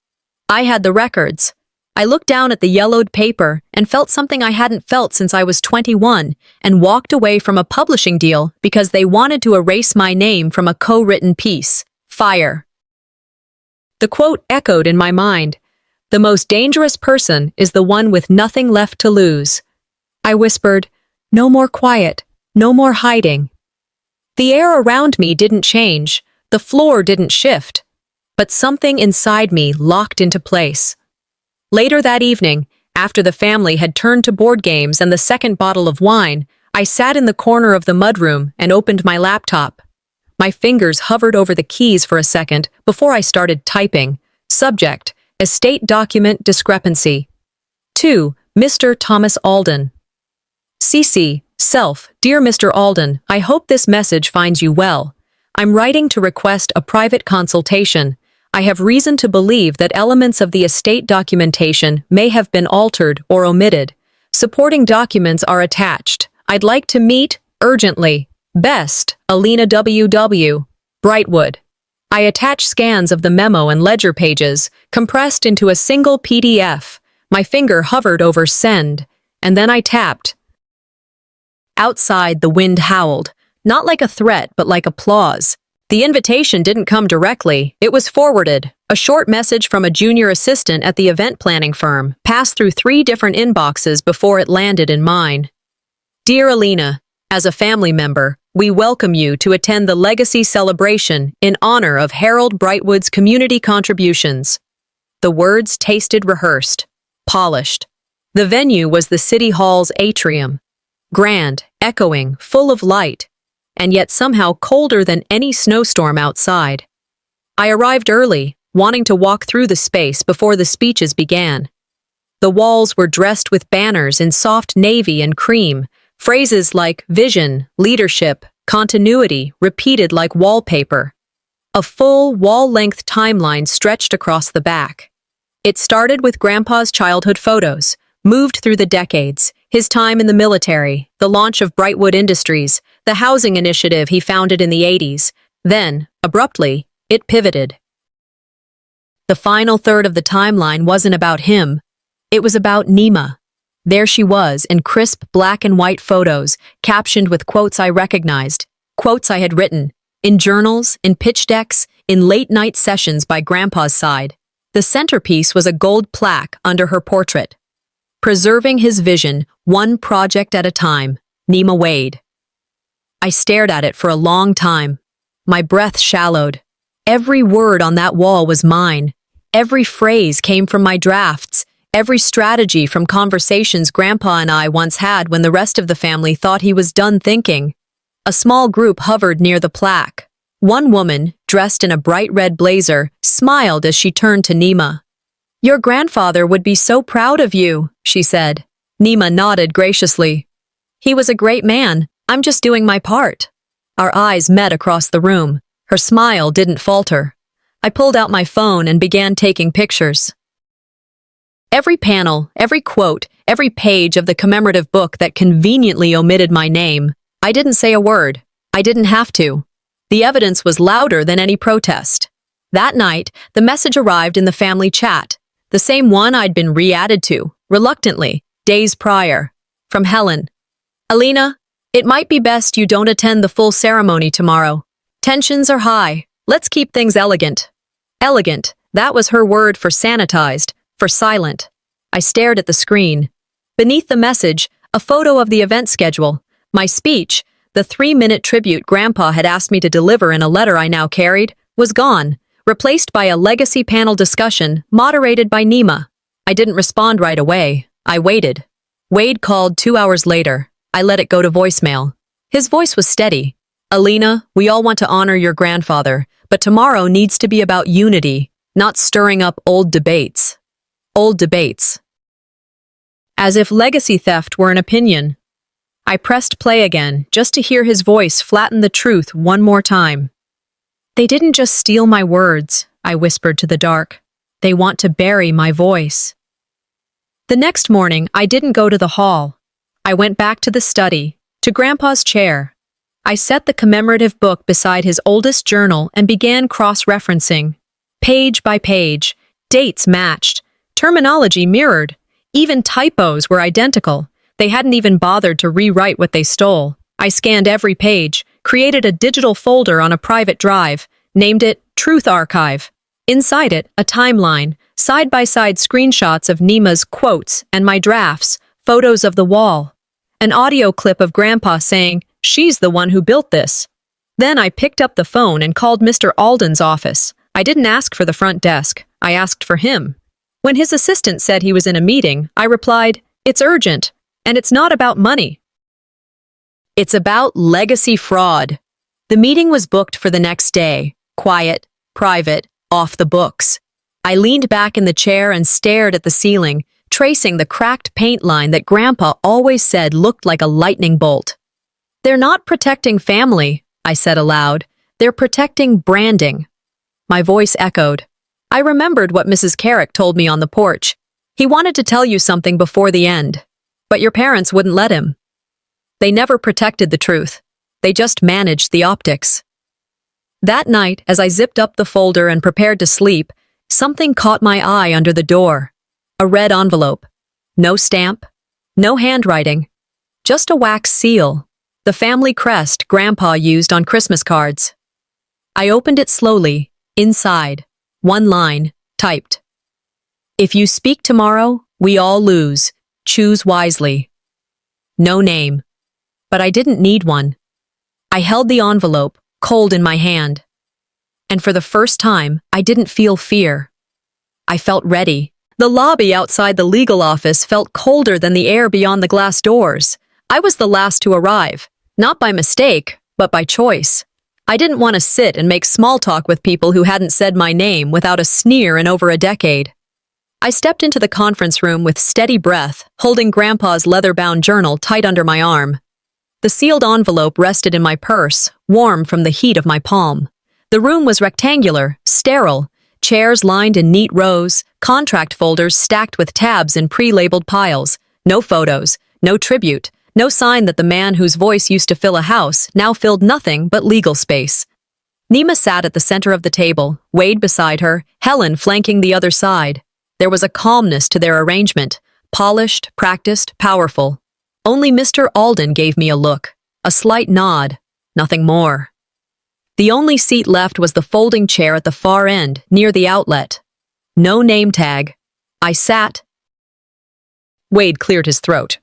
I had the records. I looked down at the yellowed paper and felt something I hadn't felt since I was 21 and walked away from a publishing deal because they wanted to erase my name from a co-written piece. Fire. The quote echoed in my mind. The most dangerous person is the one with nothing left to lose. I whispered, no more quiet, no more hiding. The air around me didn't change, the floor didn't shift, but something inside me locked into place. Later that evening, after the family had turned to board games and the second bottle of wine, I sat in the corner of the mudroom and opened my laptop. My fingers hovered over the keys for a second before I started typing. Subject, estate document discrepancy. 2. Mr. Thomas Alden. CC, self, Dear Mr. Alden, I hope this message finds you well. I'm writing to request a private consultation. I have reason to believe that elements of the estate documentation may have been altered or omitted. Supporting documents are attached. I'd like to meet, urgently. Best, Alina W.W. Brightwood. I attach scans of the memo and ledger pages, compressed into a single PDF. My finger hovered over send, and then I tapped. Outside, the wind howled, not like a threat, but like applause. The invitation didn't come directly, it was forwarded. A short message from a junior assistant at the event planning firm passed through 3 different inboxes before it landed in mine. Dear Alina, as a family member, we welcome you to attend the Legacy Celebration in honor of Harold Brightwood's community contributions. The words tasted rehearsed, polished. The venue was the City Hall's atrium. Grand, echoing, full of light, and yet somehow colder than any snowstorm outside. I arrived early, wanting to walk through the space before the speeches began. The walls were dressed with banners in soft navy and cream, phrases like vision, leadership, continuity repeated like wallpaper. A full, wall-length timeline stretched across the back. It started with Grandpa's childhood photos, Moved through the decades, his time in the military, the launch of Brightwood Industries, the housing initiative he founded in the 80s. Then, abruptly, it pivoted. The final third of the timeline wasn't about him. It was about Nima. There she was, in crisp black and white photos, captioned with quotes I recognized, quotes I had written, in journals, in pitch decks, in late-night sessions by Grandpa's side. The centerpiece was a gold plaque under her portrait. Preserving his vision, one project at a time, Nima Wade. I stared at it for a long time. My breath shallowed. Every word on that wall was mine. Every phrase came from my drafts. Every strategy from conversations Grandpa and I once had when the rest of the family thought he was done thinking. A small group hovered near the plaque. One woman, dressed in a bright red blazer, smiled as she turned to Nima. "Your grandfather would be so proud of you," she said. Nima nodded graciously. "He was a great man. I'm just doing my part." Our eyes met across the room. Her smile didn't falter. I pulled out my phone and began taking pictures. Every panel, every quote, every page of the commemorative book that conveniently omitted my name. I didn't say a word. I didn't have to. The evidence was louder than any protest. That night, the message arrived in the family chat, the same one I'd been re-added to, reluctantly, days prior. From Helen. "Alina, it might be best you don't attend the full ceremony tomorrow. Tensions are high. Let's keep things elegant." Elegant, that was her word for sanitized, for silent. I stared at the screen. Beneath the message, a photo of the event schedule. My speech, the 3-minute tribute Grandpa had asked me to deliver in a letter I now carried, was gone, replaced by a legacy panel discussion moderated by Nima. I didn't respond right away. I waited. Wade called 2 hours later. I let it go to voicemail. His voice was steady. "Alina, we all want to honor your grandfather, but tomorrow needs to be about unity, not stirring up old debates." Old debates. As if legacy theft were an opinion. I pressed play again, just to hear his voice flatten the truth one more time. "They didn't just steal my words," I whispered to the dark. "They want to bury my voice." The next morning, I didn't go to the hall. I went back to the study, to Grandpa's chair. I set the commemorative book beside his oldest journal and began cross-referencing. Page by page, dates matched, terminology mirrored, even typos were identical. They hadn't even bothered to rewrite what they stole. I scanned every page, created a digital folder on a private drive, named it Truth Archive. Inside it, a timeline, side-by-side screenshots of Nima's quotes and my drafts, photos of the wall. An audio clip of Grandpa saying, "She's the one who built this." Then I picked up the phone and called Mr. Alden's office. I didn't ask for the front desk. I asked for him. When his assistant said he was in a meeting, I replied, "It's urgent, and it's not about money. It's about legacy fraud." The meeting was booked for the next day. Quiet, private, off the books. I leaned back in the chair and stared at the ceiling, tracing the cracked paint line that Grandpa always said looked like a lightning bolt. "They're not protecting family," I said aloud. "They're protecting branding." My voice echoed. I remembered what Mrs. Carrick told me on the porch. "He wanted to tell you something before the end, but your parents wouldn't let him." They never protected the truth. They just managed the optics. That night, as I zipped up the folder and prepared to sleep, something caught my eye under the door. A red envelope. No stamp. No handwriting. Just a wax seal. The family crest Grandpa used on Christmas cards. I opened it slowly. Inside, one line, typed. "If you speak tomorrow, we all lose. Choose wisely." No name. But I didn't need one. I held the envelope, cold in my hand. And for the first time, I didn't feel fear. I felt ready. The lobby outside the legal office felt colder than the air beyond the glass doors. I was the last to arrive, not by mistake, but by choice. I didn't want to sit and make small talk with people who hadn't said my name without a sneer in over a decade. I stepped into the conference room with steady breath, holding Grandpa's leather-bound journal tight under my arm. The sealed envelope rested in my purse, warm from the heat of my palm. The room was rectangular, sterile, Chairs lined in neat rows, contract folders stacked with tabs in pre-labeled piles. No photos, no tribute, no sign that the man whose voice used to fill a house now filled nothing but legal space. Nima sat at the center of the table, Wade beside her, Helen flanking the other side. There was a calmness to their arrangement, polished, practiced, powerful. Only Mr. Alden gave me a look, a slight nod, nothing more. The only seat left was the folding chair at the far end, near the outlet. No name tag. I sat. Wade cleared his throat.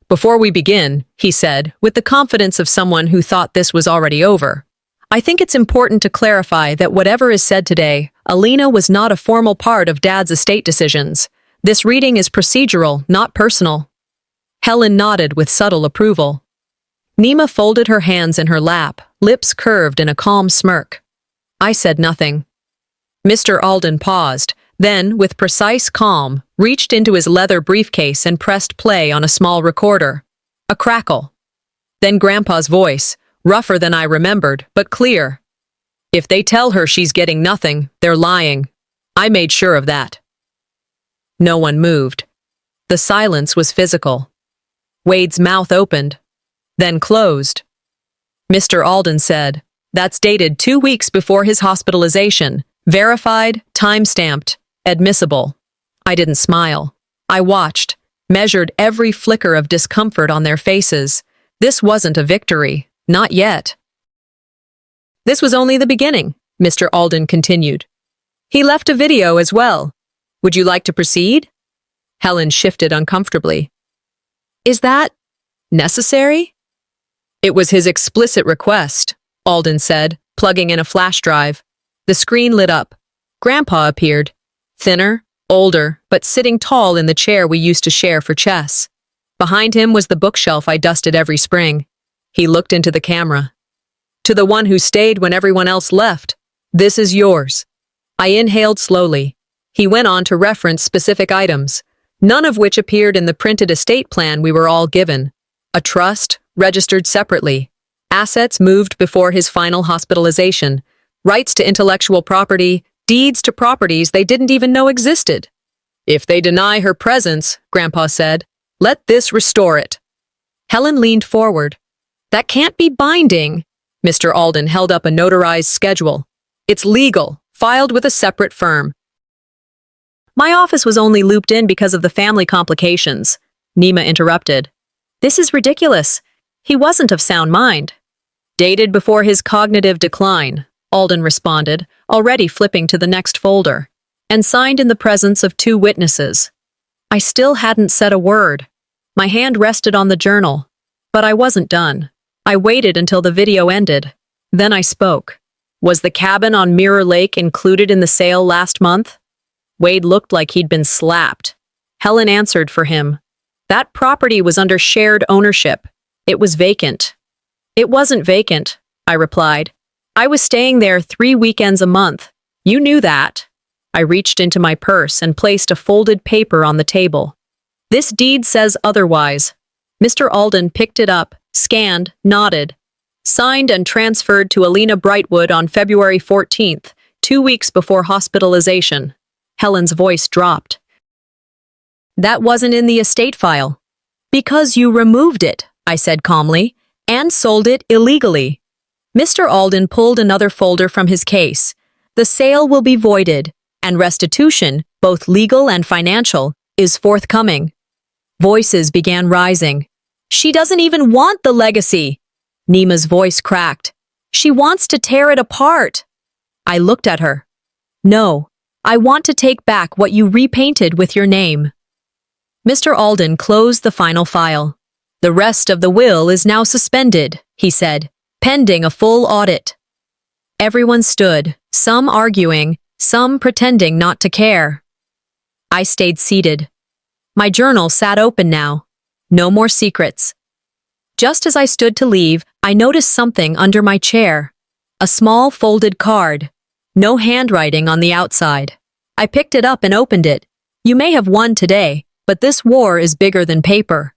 "Before we begin," he said, with the confidence of someone who thought this was already over, "I think it's important to clarify that whatever is said today, Alina was not a formal part of Dad's estate decisions. This reading is procedural, not personal." Helen nodded with subtle approval. Nima folded her hands in her lap, lips curved in a calm smirk. I said nothing. Mr. Alden paused, then, with precise calm, reached into his leather briefcase and pressed play on a small recorder. A crackle. Then Grandpa's voice, rougher than I remembered, but clear. "If they tell her she's getting nothing, they're lying. I made sure of that." No one moved. The silence was physical. Wade's mouth opened, then closed. Mr. Alden said, "That's dated 2 weeks before his hospitalization. Verified, time-stamped, admissible." I didn't smile. I watched, measured every flicker of discomfort on their faces. This wasn't a victory. Not yet. "This was only the beginning," Mr. Alden continued. "He left a video as well. Would you like to proceed?" Helen shifted uncomfortably. "Is that necessary?" "It was his explicit request," Alden said, plugging in a flash drive. The screen lit up. Grandpa appeared, thinner, older, but sitting tall in the chair we used to share for chess. Behind him was the bookshelf I dusted every spring. He looked into the camera. "To the one who stayed when everyone else left, this is yours." I inhaled slowly. He went on to reference specific items, none of which appeared in the printed estate plan we were all given. A trust, registered separately. Assets moved before his final hospitalization. Rights to intellectual property, deeds to properties they didn't even know existed. "If they deny her presence," Grandpa said, "let this restore it." Helen leaned forward. "That can't be binding." Mr. Alden held up a notarized schedule. "It's legal, filed with a separate firm." "My office was only looped in because of the family complications," Nima interrupted. "This is ridiculous. He wasn't of sound mind." "Dated before his cognitive decline," Alden responded, already flipping to the next folder, "and signed in the presence of 2 witnesses." I still hadn't said a word. My hand rested on the journal, but I wasn't done. I waited until the video ended. Then I spoke. "Was the cabin on Mirror Lake included in the sale last month?" Wade looked like he'd been slapped. Helen answered for him. "That property was under shared ownership. It was vacant." "It wasn't vacant," I replied. "I was staying there 3 weekends a month. You knew that." I reached into my purse and placed a folded paper on the table. "This deed says otherwise." Mr. Alden picked it up, scanned, nodded. "Signed and transferred to Alina Brightwood on February 14th, 2 weeks before hospitalization." Helen's voice dropped. "That wasn't in the estate file." "Because you removed it," I said calmly, "and sold it illegally." Mr. Alden pulled another folder from his case. "The sale will be voided, and restitution, both legal and financial, is forthcoming." Voices began rising. "She doesn't even want the legacy." Nima's voice cracked. "She wants to tear it apart." I looked at her. "No, I want to take back what you repainted with your name." Mr. Alden closed the final file. "The rest of the will is now suspended," he said, "pending a full audit." Everyone stood, some arguing, some pretending not to care. I stayed seated. My journal sat open now. No more secrets. Just as I stood to leave, I noticed something under my chair. A small folded card. No handwriting on the outside. I picked it up and opened it. "You may have won today, but this war is bigger than paper."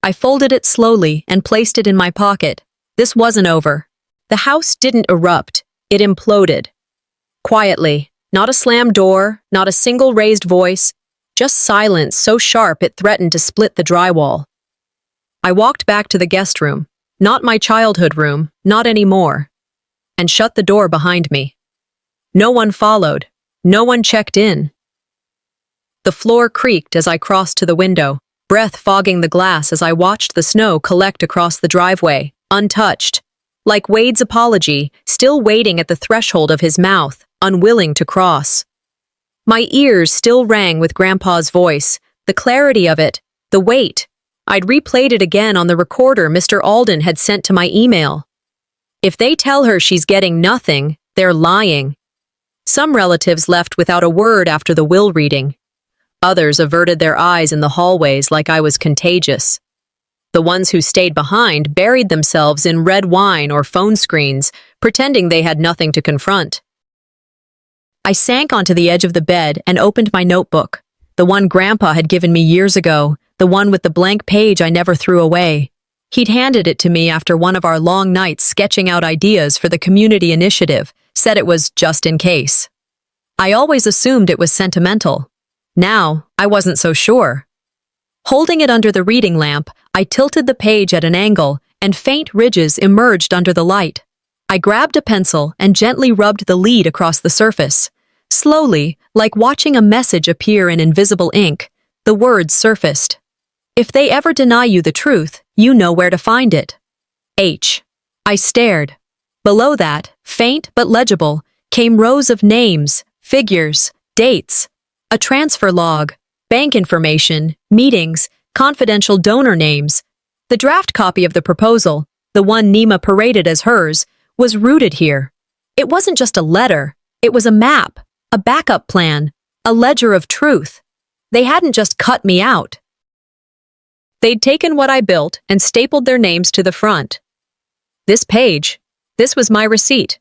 I folded it slowly and placed it in my pocket. This wasn't over. The house didn't erupt. It imploded. Quietly, Not a slammed door, not a single raised voice, just silence so sharp it threatened to split the drywall. I walked back to the guest room, not my childhood room, not anymore, and shut the door behind me. No one followed, no one checked in. The floor creaked as I crossed to the window, breath fogging the glass as I watched the snow collect across the driveway, untouched. Like Wade's apology, still waiting at the threshold of his mouth, unwilling to cross. My ears still rang with Grandpa's voice, the clarity of it, the weight. I'd replayed it again on the recorder Mr. Alden had sent to my email. If they tell her she's getting nothing, they're lying. Some relatives left without a word after the will reading. Others averted their eyes in the hallways like I was contagious. The ones who stayed behind buried themselves in red wine or phone screens, pretending they had nothing to confront. I sank onto the edge of the bed and opened my notebook, the one Grandpa had given me years ago, the one with the blank page I never threw away. He'd handed it to me after one of our long nights sketching out ideas for the community initiative, said it was just in case. I always assumed it was sentimental. Now, I wasn't so sure. Holding it under the reading lamp, I tilted the page at an angle, and faint ridges emerged under the light. I grabbed a pencil and gently rubbed the lead across the surface. Slowly, like watching a message appear in invisible ink, the words surfaced. If they ever deny you the truth, you know where to find it. H. I stared. Below that, faint but legible, came rows of names, figures, dates. A transfer log, bank information, meetings, confidential donor names. The draft copy of the proposal, the one Nima paraded as hers, was rooted here. It wasn't just a letter, it was a map, a backup plan, a ledger of truth. They hadn't just cut me out. They'd taken what I built and stapled their names to the front. This page, this was my receipt.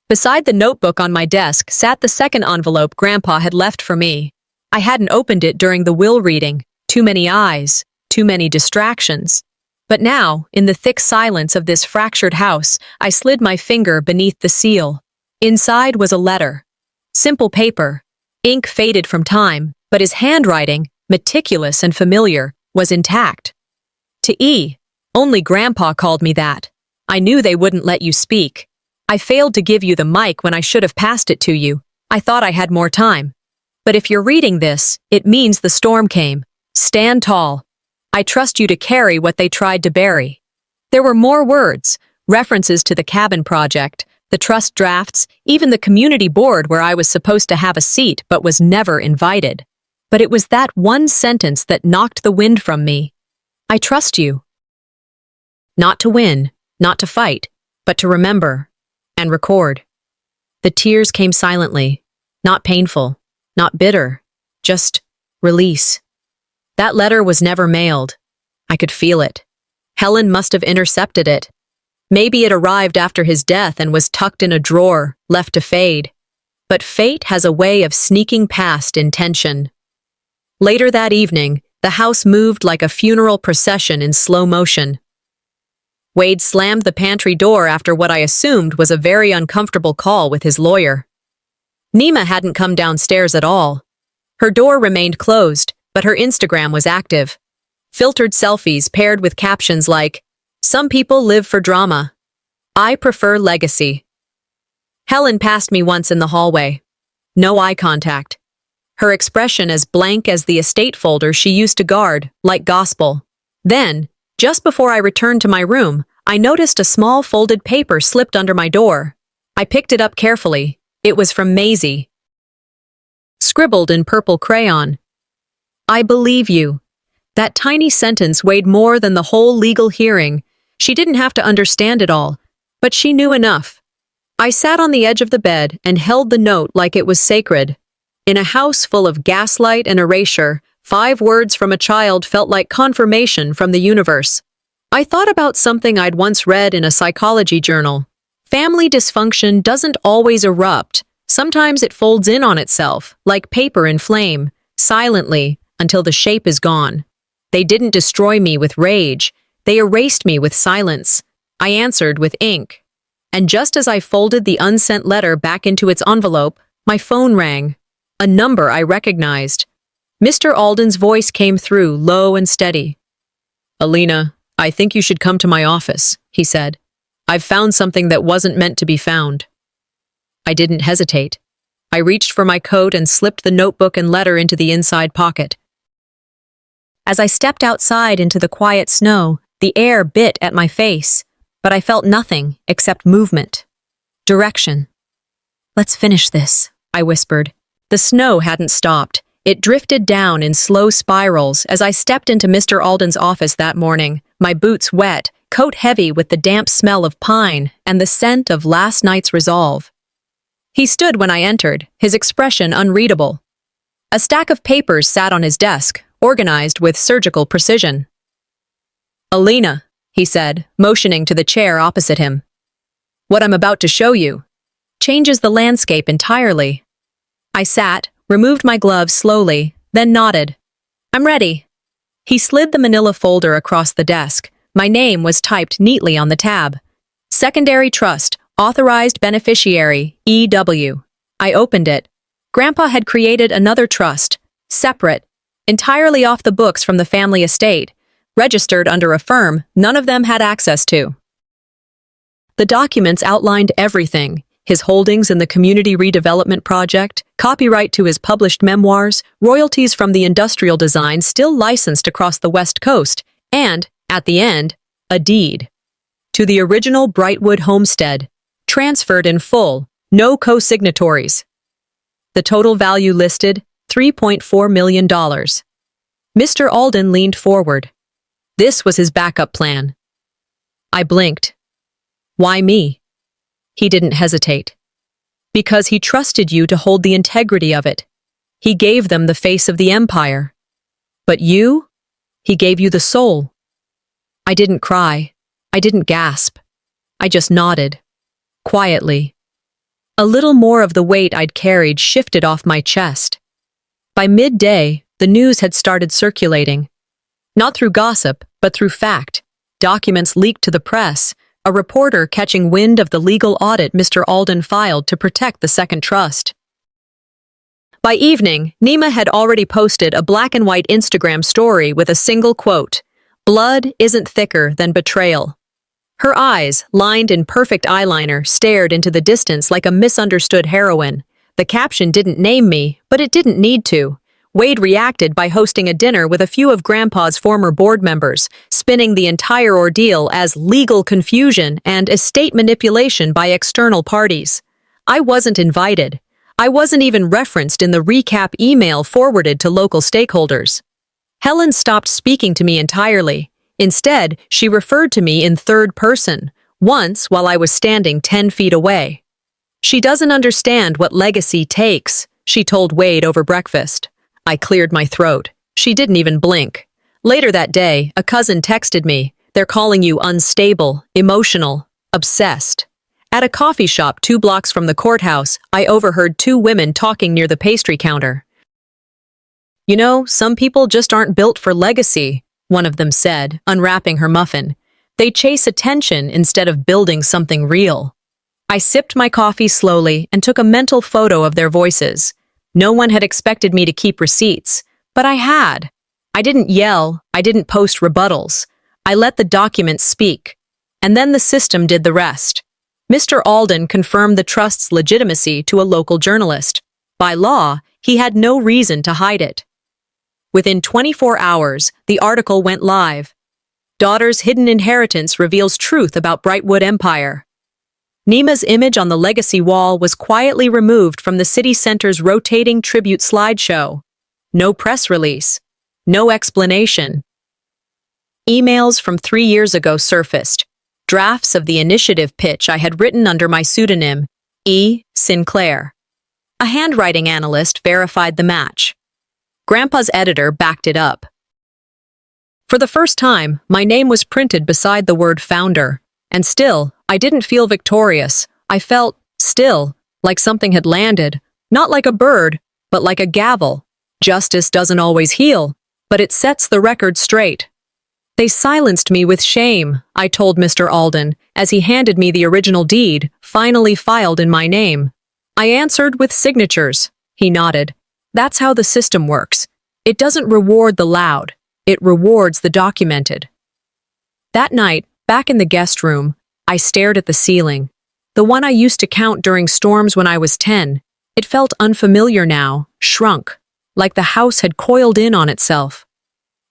Beside the notebook on my desk sat the second envelope Grandpa had left for me. I hadn't opened it during the will reading. Too many eyes, too many distractions. But now, in the thick silence of this fractured house, I slid my finger beneath the seal. Inside was a letter. Simple paper. Ink faded from time, but his handwriting, meticulous and familiar, was intact. To E. Only Grandpa called me that. I knew they wouldn't let you speak. I failed to give you the mic when I should have passed it to you. I thought I had more time. But if you're reading this, it means the storm came. Stand tall. I trust you to carry what they tried to bury. There were more words, references to the cabin project, the trust drafts, even the community board where I was supposed to have a seat but was never invited. But it was that one sentence that knocked the wind from me. I trust you. Not to win, not to fight, but to remember and record. The tears came silently, not painful, not bitter, just release. That letter was never mailed. I could feel it. Helen must have intercepted it. Maybe it arrived after his death and was tucked in a drawer, left to fade. But fate has a way of sneaking past intention. Later that evening, the house moved like a funeral procession in slow motion. Wade slammed the pantry door after what I assumed was a very uncomfortable call with his lawyer. Nima hadn't come downstairs at all. Her door remained closed, but her Instagram was active. Filtered selfies paired with captions like, "Some people live for drama. I prefer legacy." Helen passed me once in the hallway. No eye contact. Her expression as blank as the estate folder she used to guard, like gospel. Then, just before I returned to my room, I noticed a small folded paper slipped under my door. I picked it up carefully. It was from Maisie. Scribbled in purple crayon. I believe you. That tiny sentence weighed more than the whole legal hearing. She didn't have to understand it all, but she knew enough. I sat on the edge of the bed and held the note like it was sacred. In a house full of gaslight and erasure, 5 words from a child felt like confirmation from the universe. I thought about something I'd once read in a psychology journal. Family dysfunction doesn't always erupt. Sometimes it folds in on itself, like paper in flame, silently, until the shape is gone. They didn't destroy me with rage. They erased me with silence. I answered with ink. And just as I folded the unsent letter back into its envelope, My phone rang. A number I recognized. Mr. Alden's voice came through, low and steady. "Alina, I think you should come to my office," he said. "I've found something that wasn't meant to be found." I didn't hesitate. I reached for my coat and slipped the notebook and letter into the inside pocket. As I stepped outside into the quiet snow, the air bit at my face, but I felt nothing except movement. Direction. "Let's finish this," I whispered. The snow hadn't stopped. It drifted down in slow spirals as I stepped into Mr. Alden's office that morning, my boots wet, coat heavy with the damp smell of pine and the scent of last night's resolve. He stood when I entered, his expression unreadable. A stack of papers sat on his desk, organized with surgical precision. "Alina," he said, motioning to the chair opposite him. "What I'm about to show you changes the landscape entirely." I sat, removed my gloves slowly, then nodded. "I'm ready." He slid the manila folder across the desk. My name was typed neatly on the tab. Secondary Trust, Authorized Beneficiary, EW. I opened it. Grandpa had created another trust, separate, entirely off the books from the family estate, registered under a firm none of them had access to. The documents outlined everything: his holdings in the Community Redevelopment Project, copyright to his published memoirs, royalties from the industrial design still licensed across the West Coast, and, at the end, a deed to the original Brightwood homestead, transferred in full, no co-signatories. The total value listed, $3.4 million. Mr. Alden leaned forward. This was his backup plan. I blinked. Why me? He didn't hesitate. Because he trusted you to hold the integrity of it. He gave them the face of the empire. But you? He gave you the soul. I didn't cry. I didn't gasp. I just nodded. Quietly. A little more of the weight I'd carried shifted off my chest. By midday, the news had started circulating. Not through gossip, but through fact. Documents leaked to the press, a reporter catching wind of the legal audit Mr. Alden filed to protect the second trust. By evening, Nima had already posted a black-and-white Instagram story with a single quote, "Blood isn't thicker than betrayal." Her eyes, lined in perfect eyeliner, stared into the distance like a misunderstood heroine. The caption didn't name me, but it didn't need to. Wade reacted by hosting a dinner with a few of Grandpa's former board members, spinning the entire ordeal as legal confusion and estate manipulation by external parties. I wasn't invited. I wasn't even referenced in the recap email forwarded to local stakeholders. Helen stopped speaking to me entirely. Instead, she referred to me in third person, once while I was standing 10 feet away. "She doesn't understand what legacy takes," she told Wade over breakfast. I cleared my throat. She didn't even blink. Later that day, a cousin texted me, "They're calling you unstable, emotional, obsessed." At a coffee shop 2 blocks from the courthouse, I overheard 2 women talking near the pastry counter. "You know, some people just aren't built for legacy," one of them said, unwrapping her muffin. "They chase attention instead of building something real." I sipped my coffee slowly and took a mental photo of their voices. No one had expected me to keep receipts, but I had. I didn't yell, I didn't post rebuttals. I let the documents speak. And then the system did the rest. Mr. Alden confirmed the trust's legitimacy to a local journalist. By law, he had no reason to hide it. Within 24 hours, the article went live. Daughter's hidden inheritance reveals truth about Brightwood Empire. Nima's image on the legacy wall was quietly removed from the city center's rotating tribute slideshow. No press release. No explanation. Emails from 3 years ago surfaced. Drafts of the initiative pitch I had written under my pseudonym, E. Sinclair. A handwriting analyst verified the match. Grandpa's editor backed it up. For the first time, my name was printed beside the word founder. And still, I didn't feel victorious. I felt, still, like something had landed. Not like a bird, but like a gavel. Justice doesn't always heal, but it sets the record straight. "They silenced me with shame," I told Mr. Alden, as he handed me the original deed, finally filed in my name. I answered with signatures. He nodded. That's how the system works. It doesn't reward the loud. It rewards the documented. That night, back in the guest room, I stared at the ceiling. The one I used to count during storms when I was 10. It felt unfamiliar now, shrunk, like the house had coiled in on itself.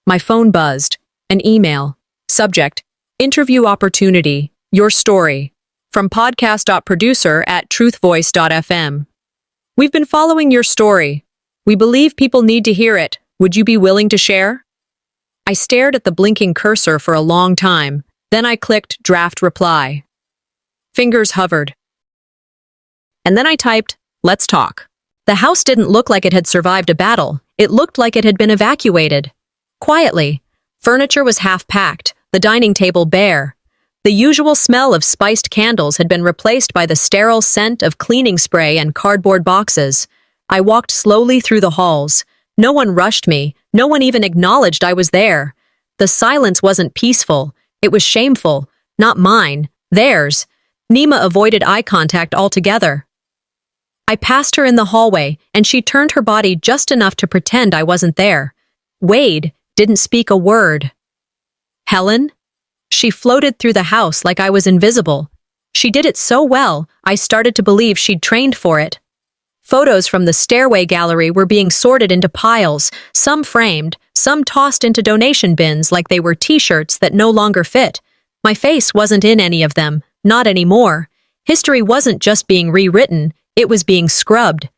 My phone buzzed. An email. Subject: Interview opportunity. Your story. From podcast.producer@truthvoice.fm. We've been following your story. We believe people need to hear it. Would you be willing to share? I stared at the blinking cursor for a long time. Then I clicked draft reply. Fingers hovered. And then I typed, let's talk. The house didn't look like it had survived a battle. It looked like it had been evacuated. Quietly. Furniture was half-packed, the dining table bare. The usual smell of spiced candles had been replaced by the sterile scent of cleaning spray and cardboard boxes. I walked slowly through the halls. No one rushed me. No one even acknowledged I was there. The silence wasn't peaceful. It was shameful. Not mine. Theirs. Nima avoided eye contact altogether. I passed her in the hallway, and she turned her body just enough to pretend I wasn't there. Wade didn't speak a word. Helen? She floated through the house like I was invisible. She did it so well, I started to believe she'd trained for it. Photos from the stairway gallery were being sorted into piles, some framed, some tossed into donation bins like they were t-shirts that no longer fit. My face wasn't in any of them, not anymore. History wasn't just being rewritten, it was being scrubbed.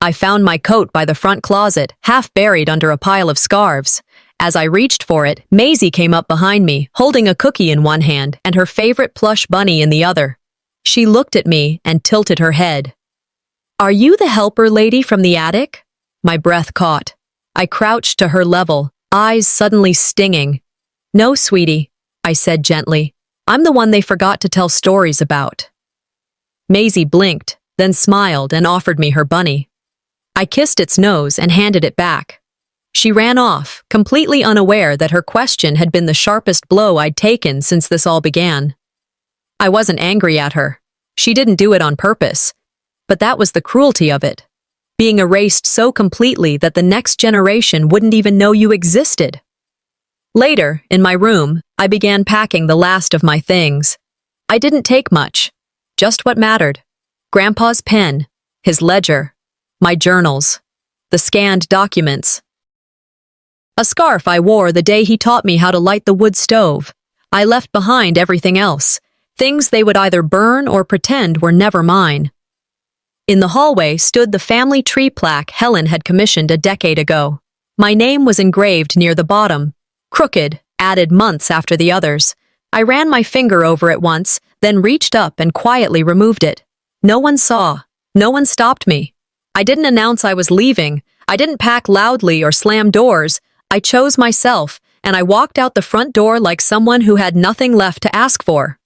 I found my coat by the front closet, half buried under a pile of scarves. As I reached for it, Maisie came up behind me, holding a cookie in one hand and her favorite plush bunny in the other. She looked at me and tilted her head. Are you the helper lady from the attic? My breath caught. I crouched to her level, eyes suddenly stinging. No, sweetie, I said gently. I'm the one they forgot to tell stories about. Maisie blinked, then smiled and offered me her bunny. I kissed its nose and handed it back. She ran off, completely unaware that her question had been the sharpest blow I'd taken since this all began. I wasn't angry at her. She didn't do it on purpose. But that was the cruelty of it. Being erased so completely that the next generation wouldn't even know you existed. Later, in my room, I began packing the last of my things. I didn't take much. Just what mattered. Grandpa's pen, his ledger, my journals, the scanned documents. A scarf I wore the day he taught me how to light the wood stove. I left behind everything else, things they would either burn or pretend were never mine. In the hallway stood the family tree plaque Helen had commissioned a decade ago. My name was engraved near the bottom, crooked, added months after the others. I ran my finger over it once, then reached up and quietly removed it. No one saw. No one stopped me. I didn't announce I was leaving. I didn't pack loudly or slam doors. I chose myself, and I walked out the front door like someone who had nothing left to ask for.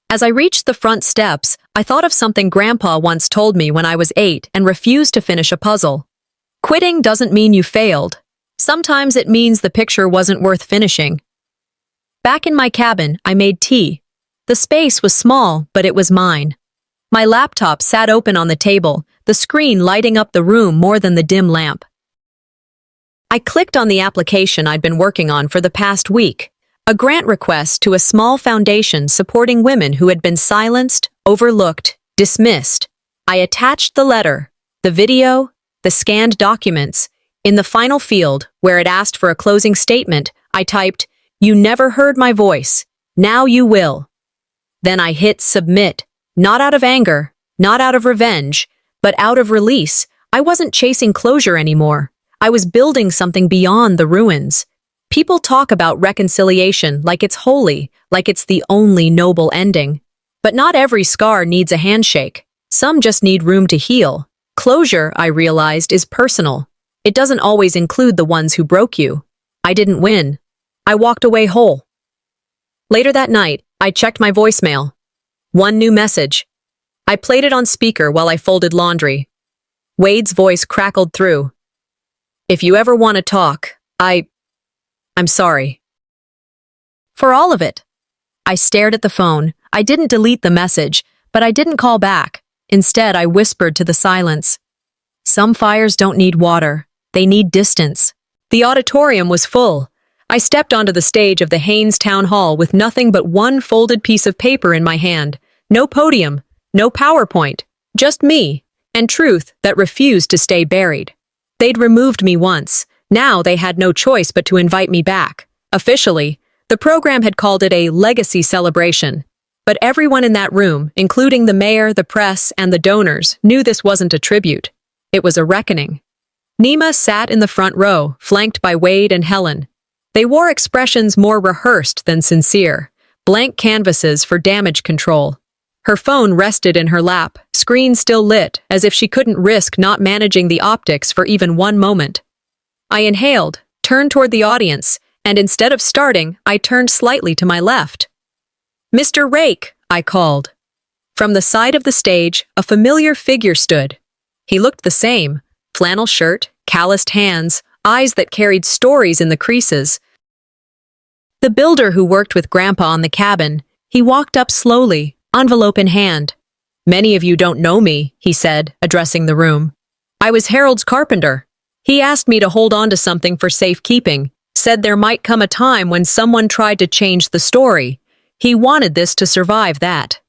As I reached the front steps, I thought of something Grandpa once told me when I was 8 and refused to finish a puzzle. Quitting doesn't mean you failed. Sometimes it means the picture wasn't worth finishing. Back in my cabin, I made tea. The space was small, but it was mine. My laptop sat open on the table, the screen lighting up the room more than the dim lamp. I clicked on the application I'd been working on for the past week, a grant request to a small foundation supporting women who had been silenced, overlooked, dismissed. I attached the letter, the video, the scanned documents. In the final field, where it asked for a closing statement, I typed, "You never heard my voice. Now you will." Then I hit submit, not out of anger, not out of revenge, but out of release. I wasn't chasing closure anymore. I was building something beyond the ruins. People talk about reconciliation like it's holy, like it's the only noble ending. But not every scar needs a handshake. Some just need room to heal. Closure, I realized, is personal. It doesn't always include the ones who broke you. I didn't win. I walked away whole. Later that night, I checked my voicemail. One new message. I played it on speaker while I folded laundry. Wade's voice crackled through. If you ever want to talk, I'm sorry. For all of it. I stared at the phone. I didn't delete the message, but I didn't call back. Instead, I whispered to the silence. Some fires don't need water. They need distance. The auditorium was full. I stepped onto the stage of the Haynes Town Hall with nothing but one folded piece of paper in my hand. No podium, no PowerPoint, just me, and truth that refused to stay buried. They'd removed me once. Now they had no choice but to invite me back. Officially, the program had called it a legacy celebration. But everyone in that room, including the mayor, the press, and the donors, knew this wasn't a tribute. It was a reckoning. Nima sat in the front row, flanked by Wade and Helen. They wore expressions more rehearsed than sincere, blank canvases for damage control. Her phone rested in her lap, screen still lit, as if she couldn't risk not managing the optics for even one moment. I inhaled, turned toward the audience, and instead of starting, I turned slightly to my left. "Mr. Rake," I called. From the side of the stage, a familiar figure stood. He looked the same, flannel shirt, calloused hands, eyes that carried stories in the creases. The builder who worked with Grandpa on the cabin, he walked up slowly, envelope in hand. "Many of you don't know me," he said, addressing the room. "I was Harold's carpenter. He asked me to hold on to something for safekeeping, said there might come a time when someone tried to change the story. He wanted this to survive that."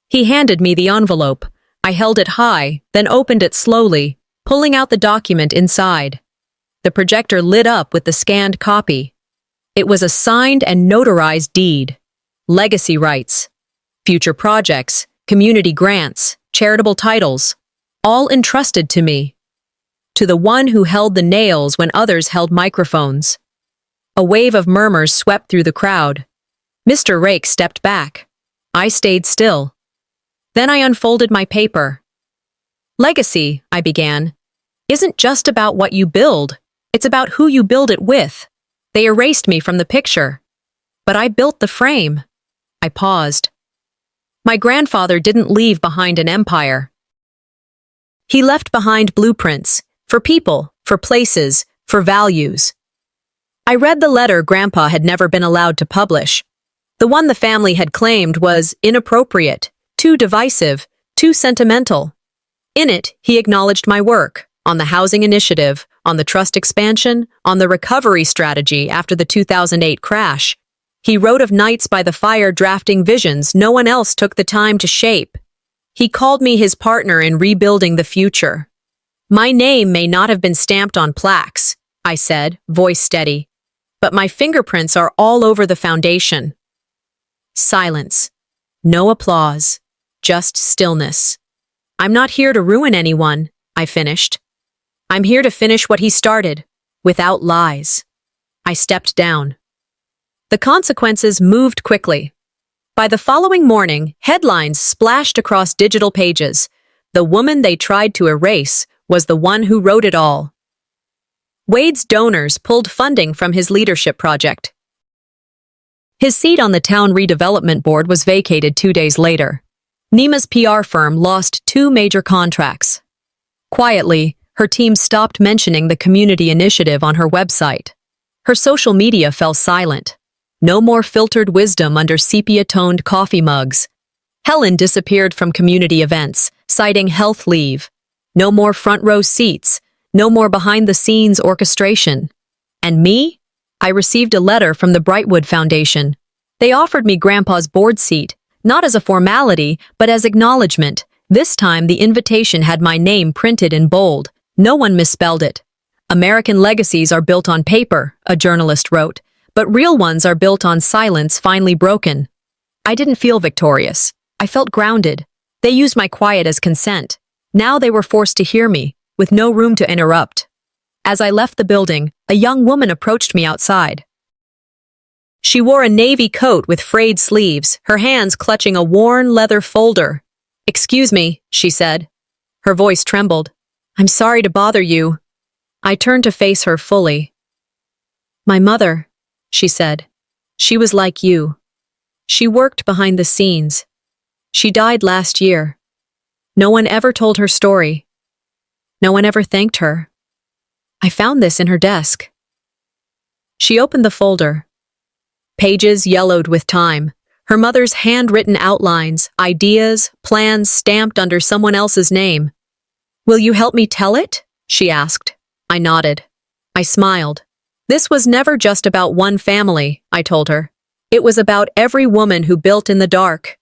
He handed me the envelope. I held it high, then opened it slowly, pulling out the document inside. The projector lit up with the scanned copy. It was a signed and notarized deed. Legacy rights, future projects, community grants, charitable titles, all entrusted to me. To the one who held the nails when others held microphones. A wave of murmurs swept through the crowd. Mr. Rake stepped back. I stayed still. Then I unfolded my paper. "Legacy," I began, "isn't just about what you build. It's about who you build it with." They erased me from the picture. "But I built the frame." I paused. My grandfather didn't leave behind an empire. He left behind blueprints, for people, for places, for values. I read the letter Grandpa had never been allowed to publish. The one the family had claimed was inappropriate, too divisive, too sentimental. In it, he acknowledged my work, on the housing initiative, on the trust expansion, on the recovery strategy after the 2008 crash. He wrote of nights by the fire drafting visions no one else took the time to shape. He called me his partner in rebuilding the future. "My name may not have been stamped on plaques," I said, voice steady, "but my fingerprints are all over the foundation." Silence. No applause. Just stillness. "I'm not here to ruin anyone," I finished. "I'm here to finish what he started, without lies." I stepped down. The consequences moved quickly. By the following morning, headlines splashed across digital pages. The woman they tried to erase was the one who wrote it all. Wade's donors pulled funding from his leadership project. His seat on the town redevelopment board was vacated 2 days later. Nima's PR firm lost 2 major contracts. Quietly, her team stopped mentioning the community initiative on her website. Her social media fell silent. No more filtered wisdom under sepia-toned coffee mugs. Helen disappeared from community events, citing health leave. No more front-row seats. No more behind-the-scenes orchestration. And me? I received a letter from the Brightwood Foundation. They offered me Grandpa's board seat, not as a formality, but as acknowledgement. This time, the invitation had my name printed in bold. No one misspelled it. "American legacies are built on paper," a journalist wrote, "but real ones are built on silence finally broken." I didn't feel victorious. I felt grounded. They used my quiet as consent. Now they were forced to hear me, with no room to interrupt. As I left the building, a young woman approached me outside. She wore a navy coat with frayed sleeves, her hands clutching a worn leather folder. "Excuse me," she said. Her voice trembled. "I'm sorry to bother you." I turned to face her fully. "My mother," she said. "She was like you. She worked behind the scenes. She died last year. No one ever told her story. No one ever thanked her. I found this in her desk." She opened the folder. Pages yellowed with time. Her mother's handwritten outlines, ideas, plans stamped under someone else's name. "Will you help me tell it?" she asked. I nodded. I smiled. This was never just about one family, I told her. It was about every woman who built in the dark,